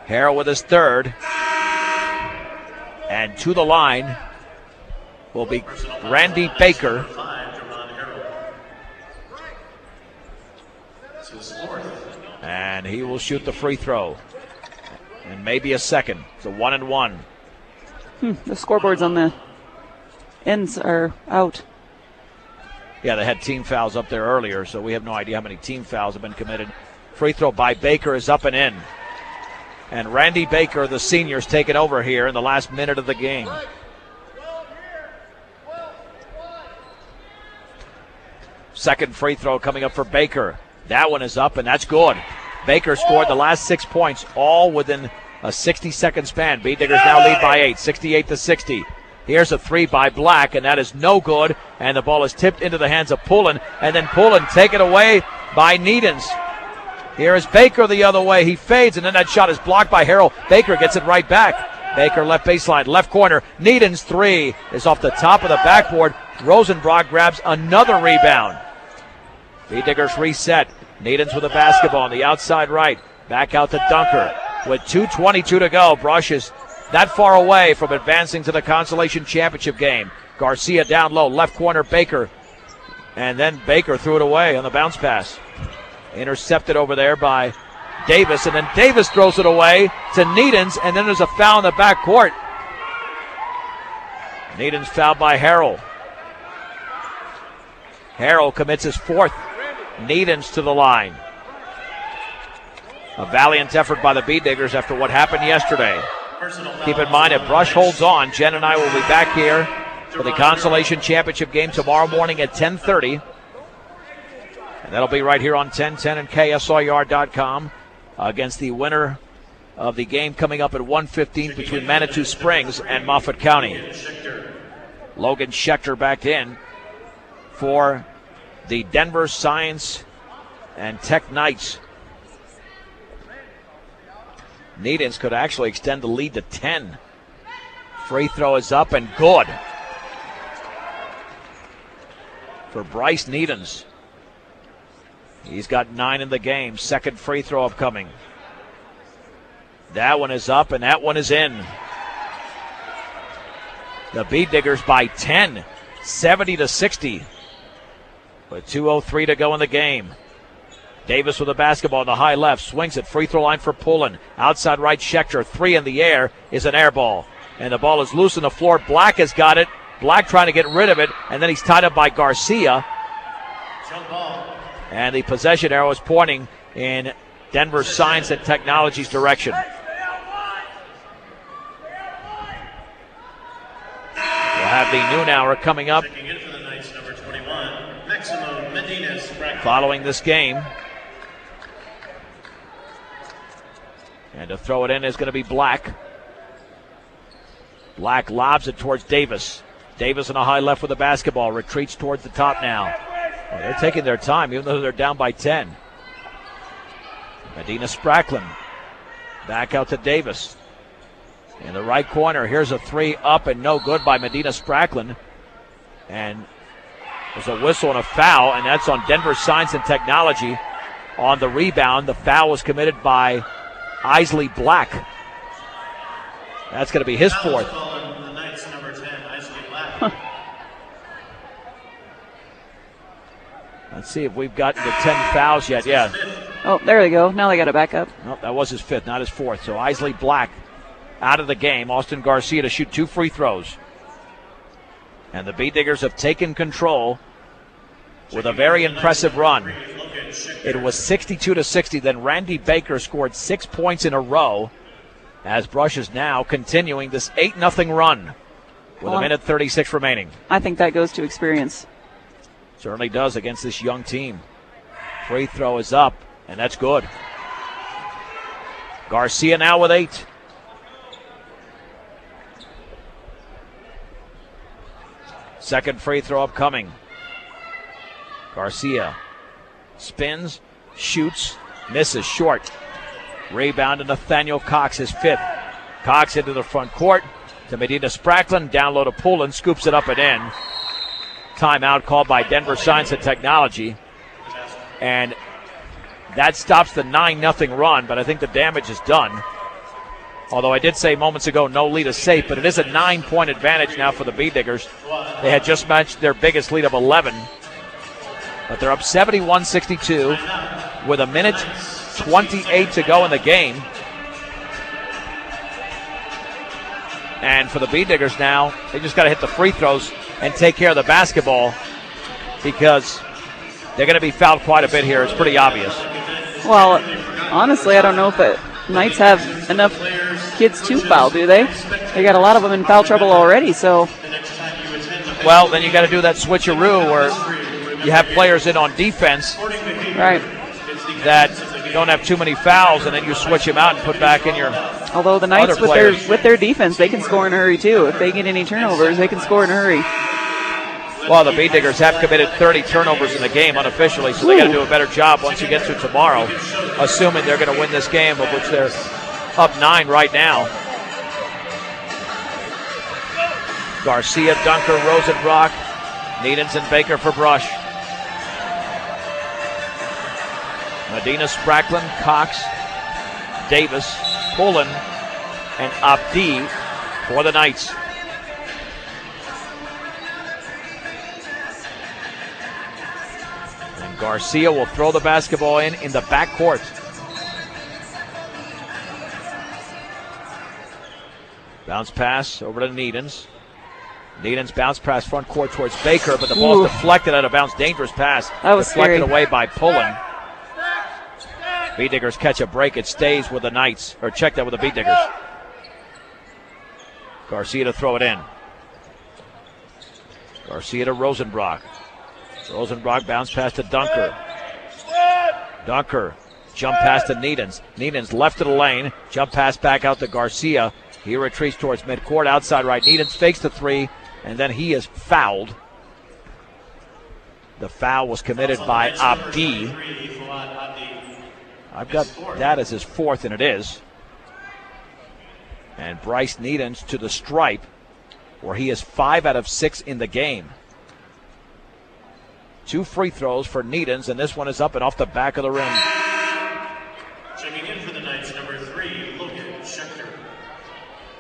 Harrell with his 3rd. And to the line will be Randy Baker. And he will shoot the free throw. And maybe a second. It's a 1-and-1. The scoreboards on the ends are out. Yeah, they had team fouls up there earlier, so we have no idea how many team fouls have been committed. Free throw by Baker is up and in. And Randy Baker, the senior, is taking over here in the last minute of the game. Second free throw coming up for Baker. That one is up, and that's good. Baker scored the last 6 points, all within a 60-second span. B-Diggers now lead by 8, 68-60. Here's a 3 by Black, and that is no good. And the ball is tipped into the hands of Pullen, and then Pullen taken away by Needhams. Here is Baker the other way. He fades, and then that shot is blocked by Harrell. Baker gets it right back. Baker left baseline, left corner. Needhams 3 is off the top of the backboard. Rosenbrock grabs another rebound. B-Diggers reset. Needhams with the basketball on the outside right. Back out to Dunker. With 2:22 to go, Brush is that far away from advancing to the consolation championship game. Garcia down low, left corner, Baker. And then Baker threw it away on the bounce pass. Intercepted over there by Davis, and then Davis throws it away to Needhams, and then there's a foul in the backcourt. Needhams fouled by Harrell. Harrell commits his 4th. Needhams to the line. A valiant effort by the B-Diggers after what happened yesterday. Keep in mind, if Brush holds on, Jen and I will be back here for the consolation championship game tomorrow morning at 10:30. And that'll be right here on 1010 and KSLR.com against the winner of the game coming up at 1:15 between Manitou Springs and Moffat County. Logan Schechter back in for the Denver Science and Tech Knights. Needhams could actually extend the lead to 10. Free throw is up and good for Bryce Needhams. He's got 9 in the game. Second free throw upcoming. That one is up and that one is in. The B-Diggers by 10, 70-60. With 2:03 to go in the game. Davis with the basketball on the high left. Swings it. Free throw line for Pullen. Outside right, Schechter. 3 in the air is an air ball. And the ball is loose on the floor. Black has got it. Black trying to get rid of it, and then he's tied up by Garcia. Jump ball. And the possession arrow is pointing in Denver Science and Technology's direction. We'll have the noon hour coming up Checking in for the Knights, number 21, Maximo Medina's practice. following this game. And to throw it in is going to be Black. Black lobs it towards Davis. Davis on a high left with the basketball. Retreats towards the top now. Well, they're taking their time, even though they're down by 10. Medina Spracklin. Back out to Davis. In the right corner, here's a three up and no good by Medina Spracklin. And there's a whistle and a foul, and that's on Denver Science and Technology. On the rebound, the foul was committed by Isley Black. That's going to be his fourth. The Knights, number 10, Isley Black. Let's see if we've gotten to 10 fouls yet. Yeah. Oh, there they go. Now they got it back up. Nope, that was his fifth, not his fourth. So Isley Black out of the game. Austin Garcia to shoot 2 free throws. And the Bee Diggers have taken control with a very impressive run. It was 62-60. Then Randy Baker scored 6 points in a row as Brush is now continuing this 8-0 run with a minute 36 remaining. I think that goes to experience. Certainly does against this young team. Free throw is up, and that's good. Garcia now with 8. Second free throw upcoming. Garcia spins, shoots, misses short. Rebound to Nathaniel Cox, his 5th. Cox into the front court to Medina Spracklin. Down low to Poulin, scoops it up and in. Timeout called by Denver Science and Technology. And that stops the 9-0 run, but I think the damage is done. Although I did say moments ago no lead is safe, but it is a 9-point advantage now for the Bee Diggers. They had just matched their biggest lead of 11. But they're up 71-62 with a minute 28 to go in the game. And for the Bee Diggers now, they just got to hit the free throws and take care of the basketball because they're going to be fouled quite a bit here. It's pretty obvious. Well, honestly, I don't know if the Knights have enough kids to foul, do they? They got a lot of them in foul trouble already, so. Well, then you got to do that switcheroo where you have players in on defense. Right. That don't have too many fouls, and then you switch them out and put back in your Although the Knights other with their defense, they can score in a hurry too. If they get any turnovers, they can score in a hurry. Well, the Bee Diggers have committed 30 turnovers in the game unofficially, so they got to do a better job once you get through tomorrow, assuming they're going to win this game, of which they're up 9 right now. Garcia, Dunker, Rosenbrock, Needens, and Baker for Brush. Medina, Spracklin, Cox, Davis, Pullen, and Abdi for the Knights. And Garcia will throw the basketball in the backcourt. Bounce pass over to Needens. Needens bounce pass front court towards Baker, but the ball's deflected out of bounds. Dangerous pass. That was deflected scary. away by Pullen. Bee Diggers catch a break. It stays with the Knights. Or check that with the Bee Diggers. Garcia to throw it in. Garcia to Rosenbrock. Rosenbrock bounce pass to Dunker. Dunker jump pass to Needens. Needens left to the lane. Jump pass back out to Garcia. He retreats towards midcourt. Outside right. Needens fakes the 3. And then he is fouled. The foul was committed by Abdi. I've got that as his 4th, and it is. And Bryce Needens to the stripe, where he is 5 out of 6 in the game. 2 free throws for Needens, and this one is up and off the back of the rim. Checking in for the Knights, number 3, Logan Schechter.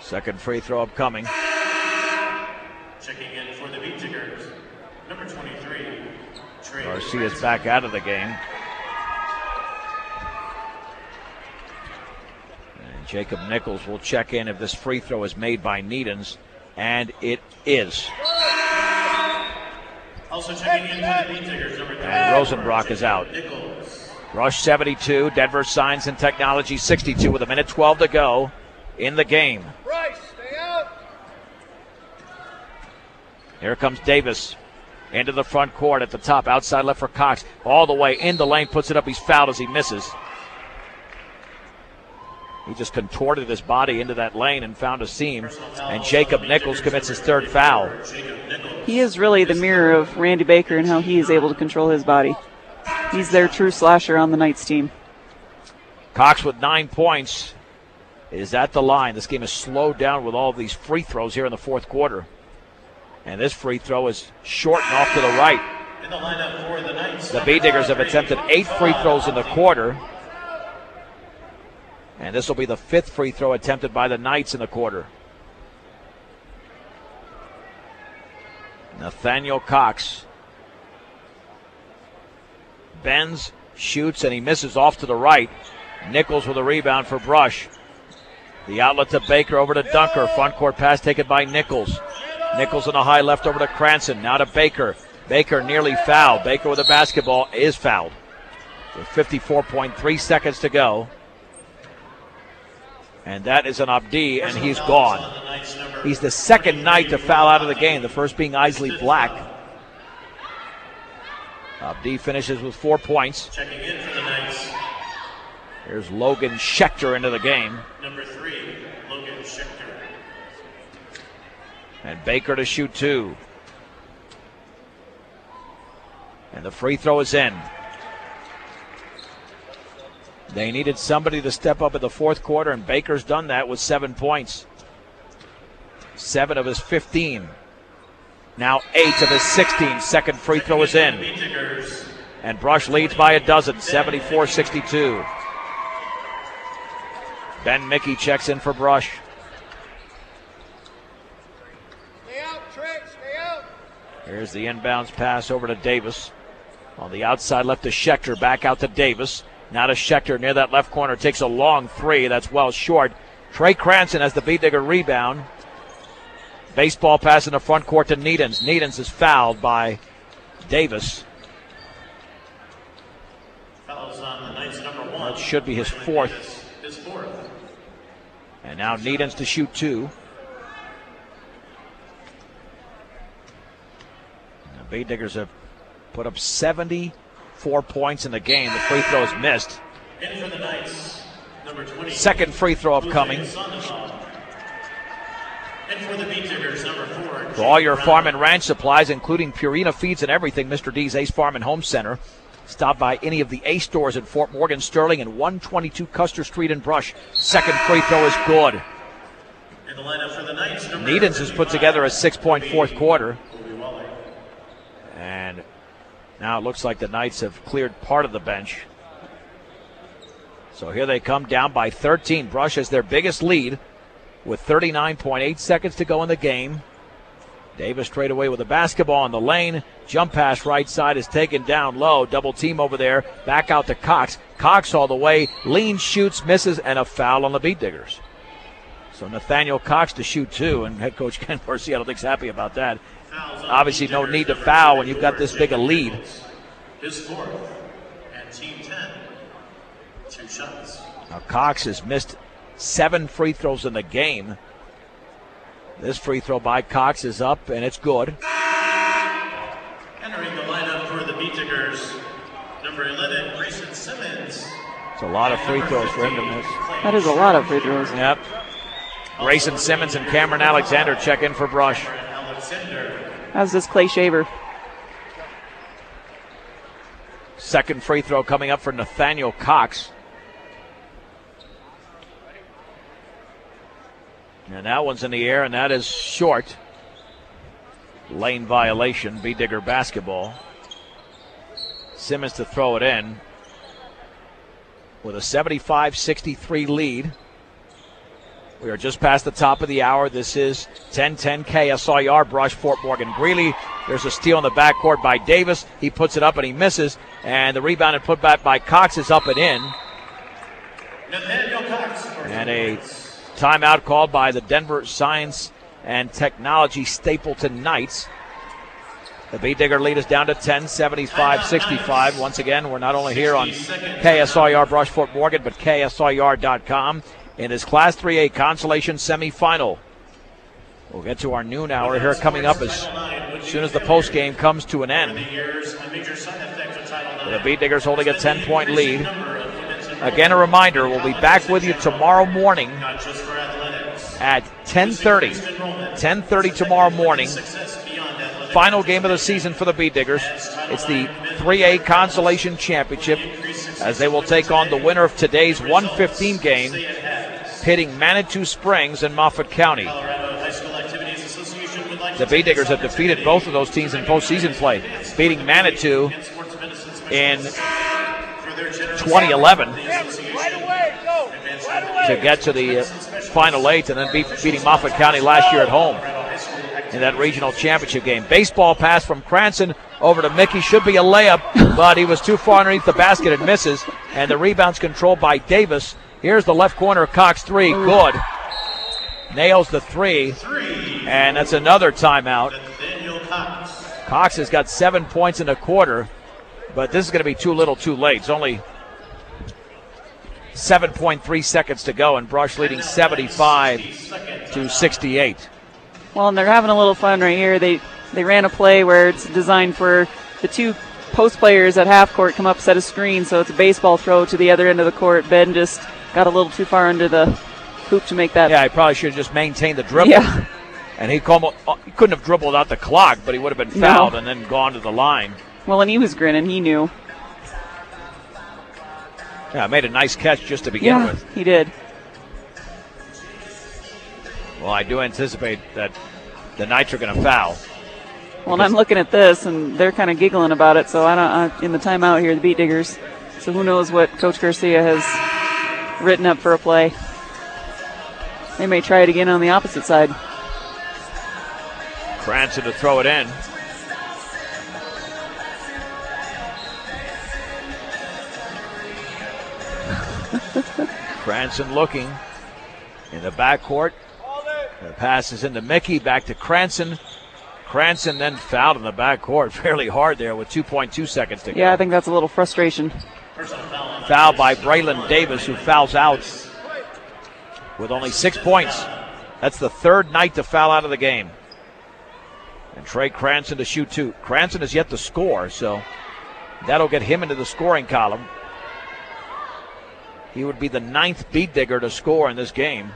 Second free throw upcoming. Checking in for the Bee Diggers, number 23, Trey Garcia's back out of the game. And Jacob Nichols will check in if this free throw is made by Needens, and it is. Also checking in for the Beat Diggers, number 3. And Rosenbrock is out. Nichols. Rush 72, Denver Science and Technology 62 with a minute 12 to go in the game. Bryce, stay out. Here comes Davis into the front court at the top, outside left for Cox. All the way in the lane, puts it up. He's fouled as he misses. He just contorted his body into that lane and found a seam. And Jacob Nichols commits his third foul. He is really the mirror of Randy Baker and how he is able to control his body. He's their true slasher on the Knights team. Cox with 9 points is at the line. This game is slowed down with all of these free throws here in the fourth quarter. And this free throw is short and off to the right. In the lineup for the Knights. The Beat Diggers have attempted 8 free throws in the quarter. And this will be the 5th free throw attempted by the Knights in the quarter. Nathaniel Cox bends, shoots, and he misses off to the right. Nichols with a rebound for Brush. The outlet to Baker, over to Dunker. Front court pass taken by Nichols. Nichols on the high left over to Cranston. Now to Baker. Baker nearly fouled. Baker with the basketball is fouled. With 54.3 seconds to go. And that is an Abdi, and he's gone. He's the second Knight to foul out of the game, the first being Isley Black. Abdi finishes with 4 points. Checking in for the Knights. Here's Logan Schechter into the game. Number 3, Logan Schechter. And Baker to shoot 2. And the free throw is in. They needed somebody to step up in the fourth quarter, and Baker's done that with 7 points. 7 of his 15. Now 8 of his 16. Second free throw is in. And Brush leads by a dozen, 74-62. Ben Mickey checks in for Brush. Stay out, Trey, stay out. Here's the inbounds pass over to Davis. On the outside left to Schechter, back out to Davis. Now to Schechter near that left corner, takes a long 3. That's well short. Trey Cranston has the Beat Digger rebound. Baseball pass in the front court to Needens. Needens is fouled by Davis. Fouls on the Knights, number 1. That should be his 4th. His 4th. And now Needens to shoot 2. The Beat Diggers have put up 74 points in the game. The free throw is missed. In for the Knights, number 20. Second free throw upcoming. And for the Beat Diggers, number 4. For all your farm and ranch supplies, including Purina feeds and everything, Mr. D's Ace Farm and Home Center. Stop by any of the Ace stores in Fort Morgan, Sterling, and 122 Custer Street in Brush. Second free throw is good. In the lineup for the Knights, number Needens has put together a 6-point fourth quarter. And now it looks like the Knights have cleared part of the bench. So here they come down by 13. Brush has their biggest lead with 39.8 seconds to go in the game. Davis straight away with the basketball in the lane. Jump pass right side is taken down low. Double team over there. Back out to Cox. Cox all the way. Lean, shoots, misses, and a foul on the Beat Diggers. So Nathaniel Cox to shoot 2, and head coach Ken Dorsey, I don't think, is happy about that. Obviously no need to foul when you've got this big a lead. His 4th. And team 10. 2 shots. Now Cox has missed 7 free throws in the game. This free throw by Cox is up, and it's good. Entering the lineup for the Beat Diggers, number 11, Grayson Simmons. It's a lot of free throws for him to miss. That is a lot of free throws. Yep. Grayson Simmons and Cameron Alexander check in for Brush. As does Clay Shaver. Second free throw coming up for Nathaniel Cox. And that one's in the air, and that is short. Lane violation, Beat Digger basketball. Simmons to throw it in with a 75-63 lead. We are just past the top of the hour. This is 10-10 KSIR, Brush, Fort Morgan Greeley. There's a steal in the backcourt by Davis. He puts it up and he misses. And the rebound and put back by Cox is up and in. Nathaniel Cox. And a timeout called by the Denver Science and Technology Stapleton Knights. The Bee Digger lead is down to 10, 75-65. Once again, we're not only here on KSIR Brushfoot Morgan, but KSIR.com in his Class 3A consolation semifinal. We'll get to our noon hour here coming up as soon as the post game comes to an end. The Bee Diggers holding a 10-point lead. Again, a reminder, we'll be back with you tomorrow morning at 10:30. 10:30 tomorrow morning. Final game of the season for the Bee Diggers. It's the 3A Consolation Championship as they will take on the winner of today's 1:15 game, pitting Manitou Springs and Moffat County. The Bee Diggers have defeated both of those teams in postseason play, beating Manitou in 2011 to get to the Final 8, and then beating Moffat County last year at home in that regional championship game. Baseball pass from Cranston over to Mickey. Should be a layup, but he was too far underneath the basket and misses. And the rebound's controlled by Davis. Here's the left corner of Cox three. Good. Nails the three. And that's another timeout. Cox has got 7 points in a quarter, but this is going to be too little too late. It's only 7.3 seconds to go, and Brush leading 75-68. Well, and they're having a little fun right here. They ran a play where it's designed for the two post players at half court come up, set a screen, so it's a baseball throw to the other end of the court. Ben just got a little too far under the hoop to make that. Yeah, he probably should have just maintained the dribble. Yeah. And he couldn't have dribbled out the clock, but he would have been fouled and then gone to the line. Well, and he was grinning. He knew. Yeah, made a nice catch just to begin with. He did. Well, I do anticipate that the Knights are going to foul. Well, and I'm looking at this, and they're kind of giggling about it. So in the timeout here, the Beat Diggers. So who knows what Coach Garcia has written up for a play? They may try it again on the opposite side. Cranston to throw it in. Cranston looking in the backcourt. The pass is into Mickey, back to Cranston. Cranston then fouled in the backcourt fairly hard there with 2.2 seconds to go. Yeah, I think that's a little frustration. Foul by Braylon Davis, who fouls out with only 6 points. That's the third night to foul out of the game. And Trey Cranston to shoot two. Cranston is yet to score, so that'll get him into the scoring column. He would be the 9th Beat Digger to score in this game.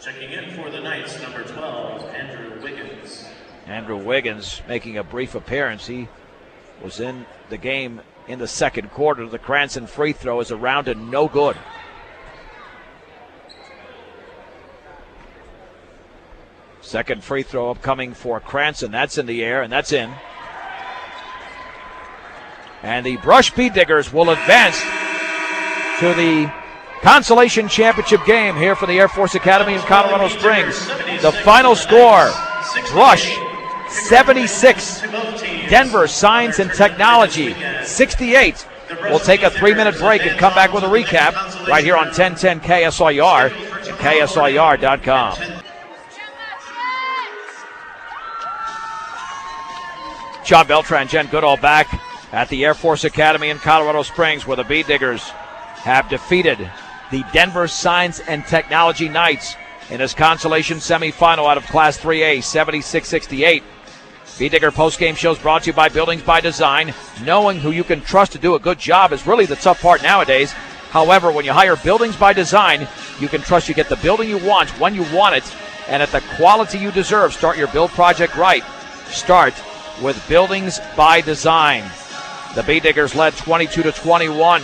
Checking in for the Knights, number 12, Andrew Wiggins. Andrew Wiggins making a brief appearance. He was in the game in the second quarter. The Cranston free throw is around and no good. Second free throw upcoming for Cranston. That's in the air, and that's in. And the Brush Beat Diggers will advance to the Consolation Championship game here for the Air Force Academy in Colorado Springs. The final score, Brush 76, Denver Science and Technology 68. We'll take a 3-minute break and come back with a recap right here on 1010 KSIR and KSIR.com. John Beltran, Jen Goodall back at the Air Force Academy in Colorado Springs, where the Beat Diggers have defeated the Denver Science and Technology Knights in this consolation semifinal out of Class 3A, 76-68. Beat Digger postgame shows brought to you by Buildings by Design. Knowing who you can trust to do a good job is really the tough part nowadays. However, when you hire Buildings by Design, you can trust you get the building you want when you want it and at the quality you deserve. Start your build project right. Start with Buildings by Design. The Beat Diggers led 22-21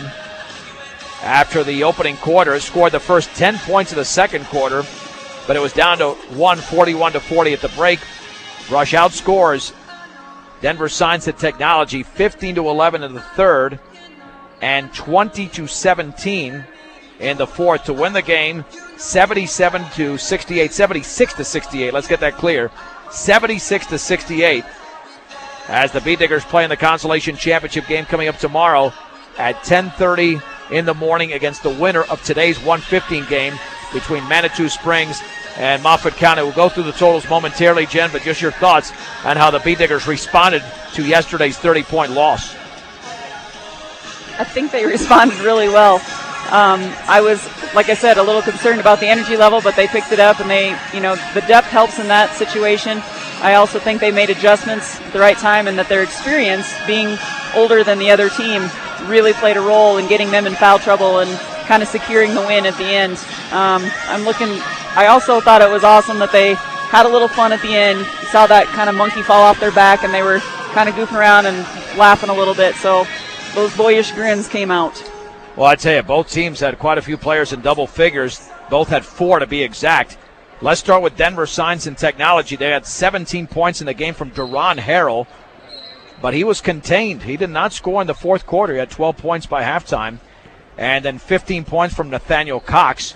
after the opening quarter. Scored the first 10 points of the second quarter, but it was down to 41-40 at the break. Brush outscores Denver Science and Technology 15-11 in the third and 20-17 in the fourth to win the game 76-68. Let's get that clear. 76-68. As the Beat Diggers play in the Consolation Championship game coming up tomorrow at 10:30 in the morning against the winner of today's 1:15 game between Manitou Springs and Moffat County. We'll go through the totals momentarily, Jen, but just your thoughts on how the Bee Diggers responded to yesterday's 30-point loss. I think they responded really well. I was, like I said, a little concerned about the energy level, but they picked it up, and the depth helps in that situation. I also think they made adjustments at the right time, and that their experience, being older than the other team, really played a role in getting them in foul trouble and kind of securing the win at the end. I also thought it was awesome that they had a little fun at the end. You saw that kind of monkey fall off their back, and they were kind of goofing around and laughing a little bit. So those boyish grins came out. Well, I tell you, both teams had quite a few players in double figures. Both had 4 to be exact. Let's start with Denver Science and Technology. They had 17 points in the game from Duran Harrell, but he was contained. He did not score in the fourth quarter. He had 12 points by halftime. And then 15 points from Nathaniel Cox.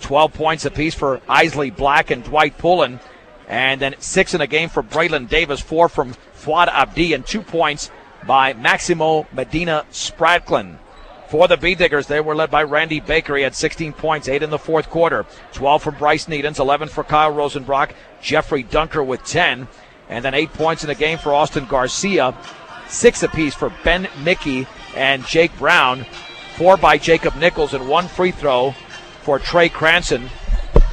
12 points apiece for Isley Black and Dwight Pullen. And then 6 in the game for Braylon Davis, 4 from Fuad Abdi, and 2 points by Maximo Medina Spradlin. For the Bee Diggers, they were led by Randy Baker. He had 16 points, 8 in the fourth quarter. 12 from Bryce Needens, 11 for Kyle Rosenbrock, Jeffrey Dunker with 10. And then 8 points in the game for Austin Garcia. 6 apiece for Ben Mickey and Jake Brown. 4 by Jacob Nichols, and 1 free throw for Trey Cranston.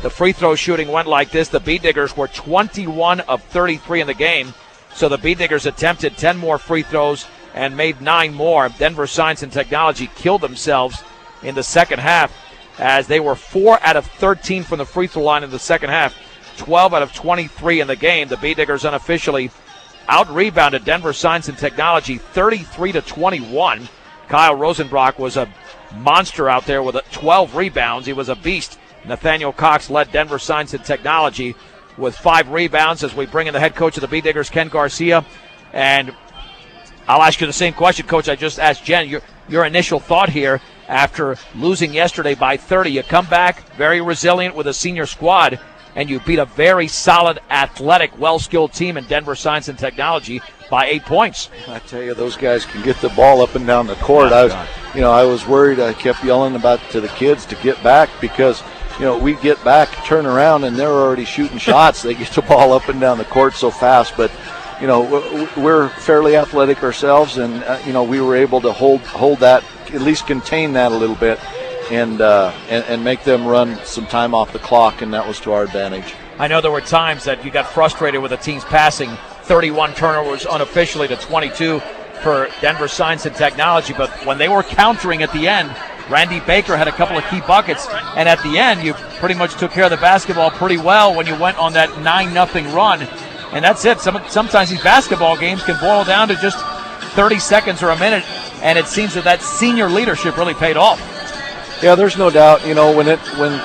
The free throw shooting went like this. The Bee Diggers were 21 of 33 in the game. So the Bee Diggers attempted 10 more free throws and made 9 more. Denver Science and Technology killed themselves in the second half as they were 4 out of 13 from the free throw line in the second half, 12 out of 23 in the game. The Bee Diggers unofficially out-rebounded Denver Science and Technology 33-21. Kyle Rosenbrock was a monster out there with 12 rebounds. He was a beast. Nathaniel Cox led Denver Science and Technology with 5 rebounds as we bring in the head coach of the Bee Diggers, Ken Garcia. And I'll ask you the same question, Coach, I just asked Jen. Your initial thought here after losing yesterday by 30. You come back very resilient with a senior squad, and you beat a very solid, athletic, well-skilled team in Denver Science and Technology by 8 points. I tell you, those guys can get the ball up and down the court. I was worried. I kept yelling to the kids to get back because, we get back, turn around, and they're already shooting shots. They get the ball up and down the court so fast. But, we're fairly athletic ourselves, and, we were able to hold that, at least contain that a little bit, and make them run some time off the clock, and that was to our advantage. I know there were times that you got frustrated with the team's passing. 31 turnovers unofficially to 22 for Denver Science and Technology, but when they were countering at the end, Randy Baker had a couple of key buckets, and at the end, you pretty much took care of the basketball pretty well when you went on that 9-0 run, and that's it. Sometimes these basketball games can boil down to just 30 seconds or a minute, and it seems that senior leadership really paid off. Yeah, there's no doubt, when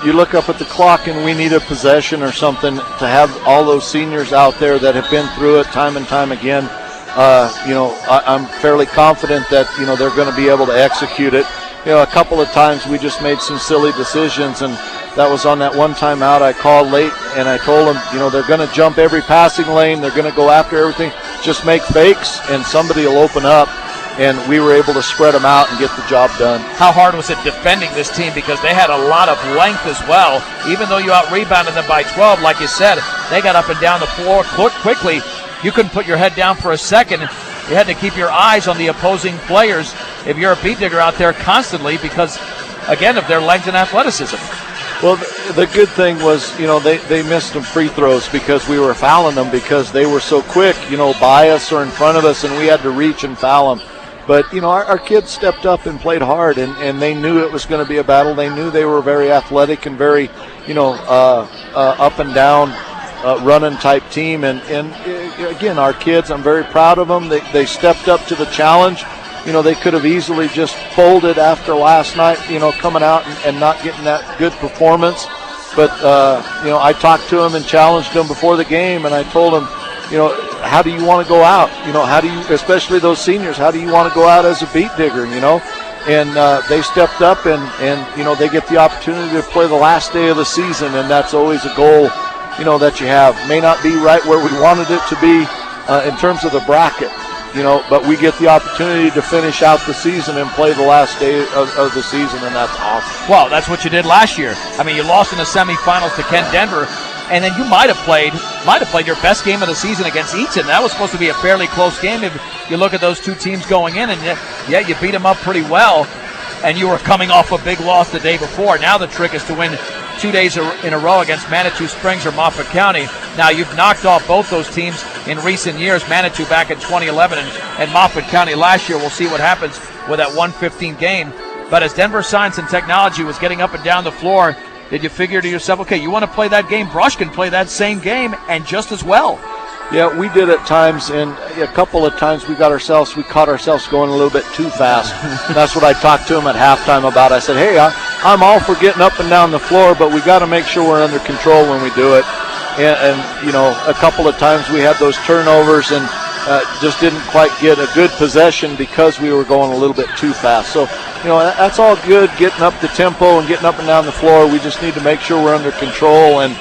you look up at the clock and we need a possession or something, to have all those seniors out there that have been through it time and time again, I'm fairly confident that, they're going to be able to execute it. A couple of times we just made some silly decisions, and that was on that one timeout I called late, and I told them, they're going to jump every passing lane, they're going to go after everything, just make fakes, and somebody will open up. And we were able to spread them out and get the job done. How hard was it defending this team? Because they had a lot of length as well. Even though you out-rebounded them by 12, like you said, they got up and down the floor quickly. You couldn't put your head down for a second. You had to keep your eyes on the opposing players if you're a Bee Digger out there constantly because, again, of their length and athleticism. Well, the good thing was, they missed some free throws because we were fouling them because they were so quick, by us or in front of us, and we had to reach and foul them. But, our kids stepped up and played hard, and they knew it was going to be a battle. They knew they were very athletic and very, up and down running type team. And again, our kids, I'm very proud of them. They stepped up to the challenge. They could have easily just folded after last night, coming out and not getting that good performance. But, I talked to them and challenged them before the game, and I told them, how do you want to go out? How do you, especially those seniors, how do you want to go out as a Bee Digger, And they stepped up and they get the opportunity to play the last day of the season, and that's always a goal, that you have. May not be right where we wanted it to be in terms of the bracket, but we get the opportunity to finish out the season and play the last day of the season, and that's awesome. Well, that's what you did last year. I mean, you lost in the semifinals to Kent Denver, and then you might have played your best game of the season against Eaton. That was supposed to be a fairly close game if you look at those two teams going in, and yet you beat them up pretty well, and you were coming off a big loss the day before. Now the trick is to win 2 days in a row against Manitou Springs or Moffat County. Now, you've knocked off both those teams in recent years, Manitou back in 2011 and Moffat County last year. We'll see what happens with that 1:15 game. But as Denver Science and Technology was getting up and down the floor, did you figure to yourself, okay, you want to play that game, Brush can play that same game and just as well? Yeah, we did at times, and a couple of times we caught ourselves going a little bit too fast. That's what I talked to him at halftime about. I said, hey, I'm all for getting up and down the floor, but we got to make sure we're under control when we do it. And a couple of times we had those turnovers and just didn't quite get a good possession because we were going a little bit too fast. So, that's all good, getting up the tempo and getting up and down the floor. We just need to make sure we're under control, and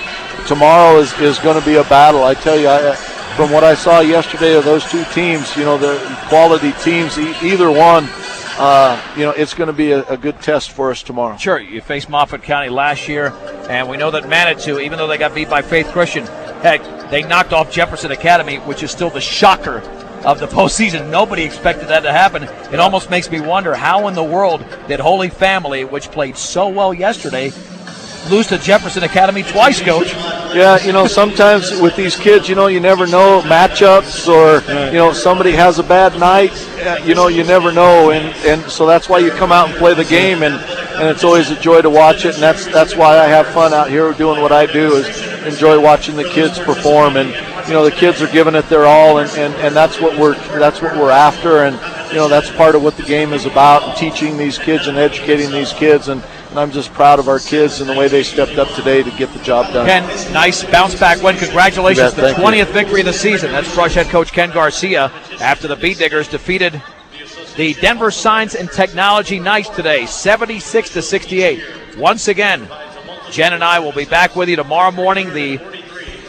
tomorrow is going to be a battle. I tell you, from what I saw yesterday of those two teams, the quality teams, either one, it's going to be a good test for us tomorrow. Sure, you faced Moffat County last year, and we know that Manitou, even though they got beat by Faith Christian, heck, they knocked off Jefferson Academy, which is still the shocker of the postseason. Nobody expected that to happen. It almost makes me wonder how in the world did Holy Family, which played so well yesterday, lose to Jefferson Academy twice, Coach. Yeah, sometimes with these kids, you never know matchups or, somebody has a bad night. You never know. And so that's why you come out and play the game, and it's always a joy to watch it. And that's why I have fun out here doing what I do, is enjoy watching the kids perform. And, the kids are giving it their all, and that's what we're after. And, that's part of what the game is about, and teaching these kids and educating these kids. And I'm just proud of our kids and the way they stepped up today to get the job done. Ken, nice bounce-back win. Congratulations. You bet, the 20th victory of the season. That's Brush head coach Ken Garcia after the Beat Diggers defeated the Denver Science and Technology Knights today, 76-68. Once again, Jen and I will be back with you tomorrow morning, the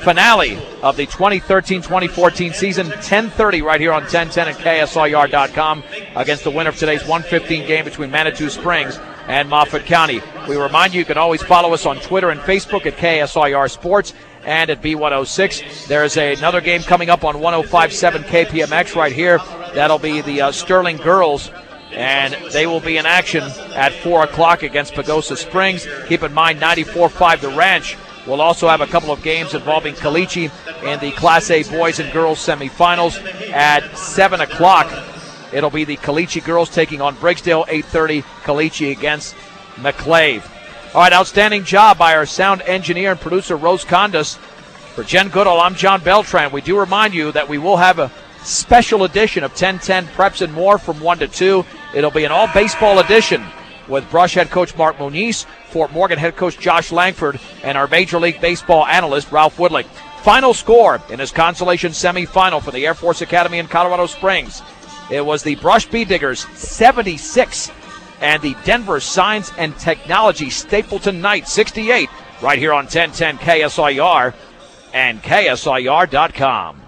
finale of the 2013-2014 season, 10:30 right here on 1010 and KSIR.com against the winner of today's 1:15 game between Manitou Springs and Moffat County. We remind you can always follow us on Twitter and Facebook at KSIR Sports and at B106. There's another game coming up on 105.7 KPMX right here. That'll be the Sterling girls, and they will be in action at 4 o'clock against Pagosa Springs. Keep in mind, 94.5 The Ranch will also have a couple of games involving Caliche in the Class A boys and girls semifinals at 7 o'clock. It'll be the Caliche girls taking on Briggsdale, 8:30, Caliche against McClave. All right, outstanding job by our sound engineer and producer, Rose Condas. For Jen Goodall, I'm John Beltran. We do remind you that we will have a special edition of 1010 Preps and More from 1 to 2. It'll be an all-baseball edition with Brush head coach Mark Muniz, Fort Morgan head coach Josh Langford, and our Major League Baseball analyst, Ralph Woodlick. Final score in his consolation semifinal for the Air Force Academy in Colorado Springs. It was the Brush Beat Diggers 76 and the Denver Science and Technology Stapleton Knights 68 right here on 1010 KSIR and KSIR.com.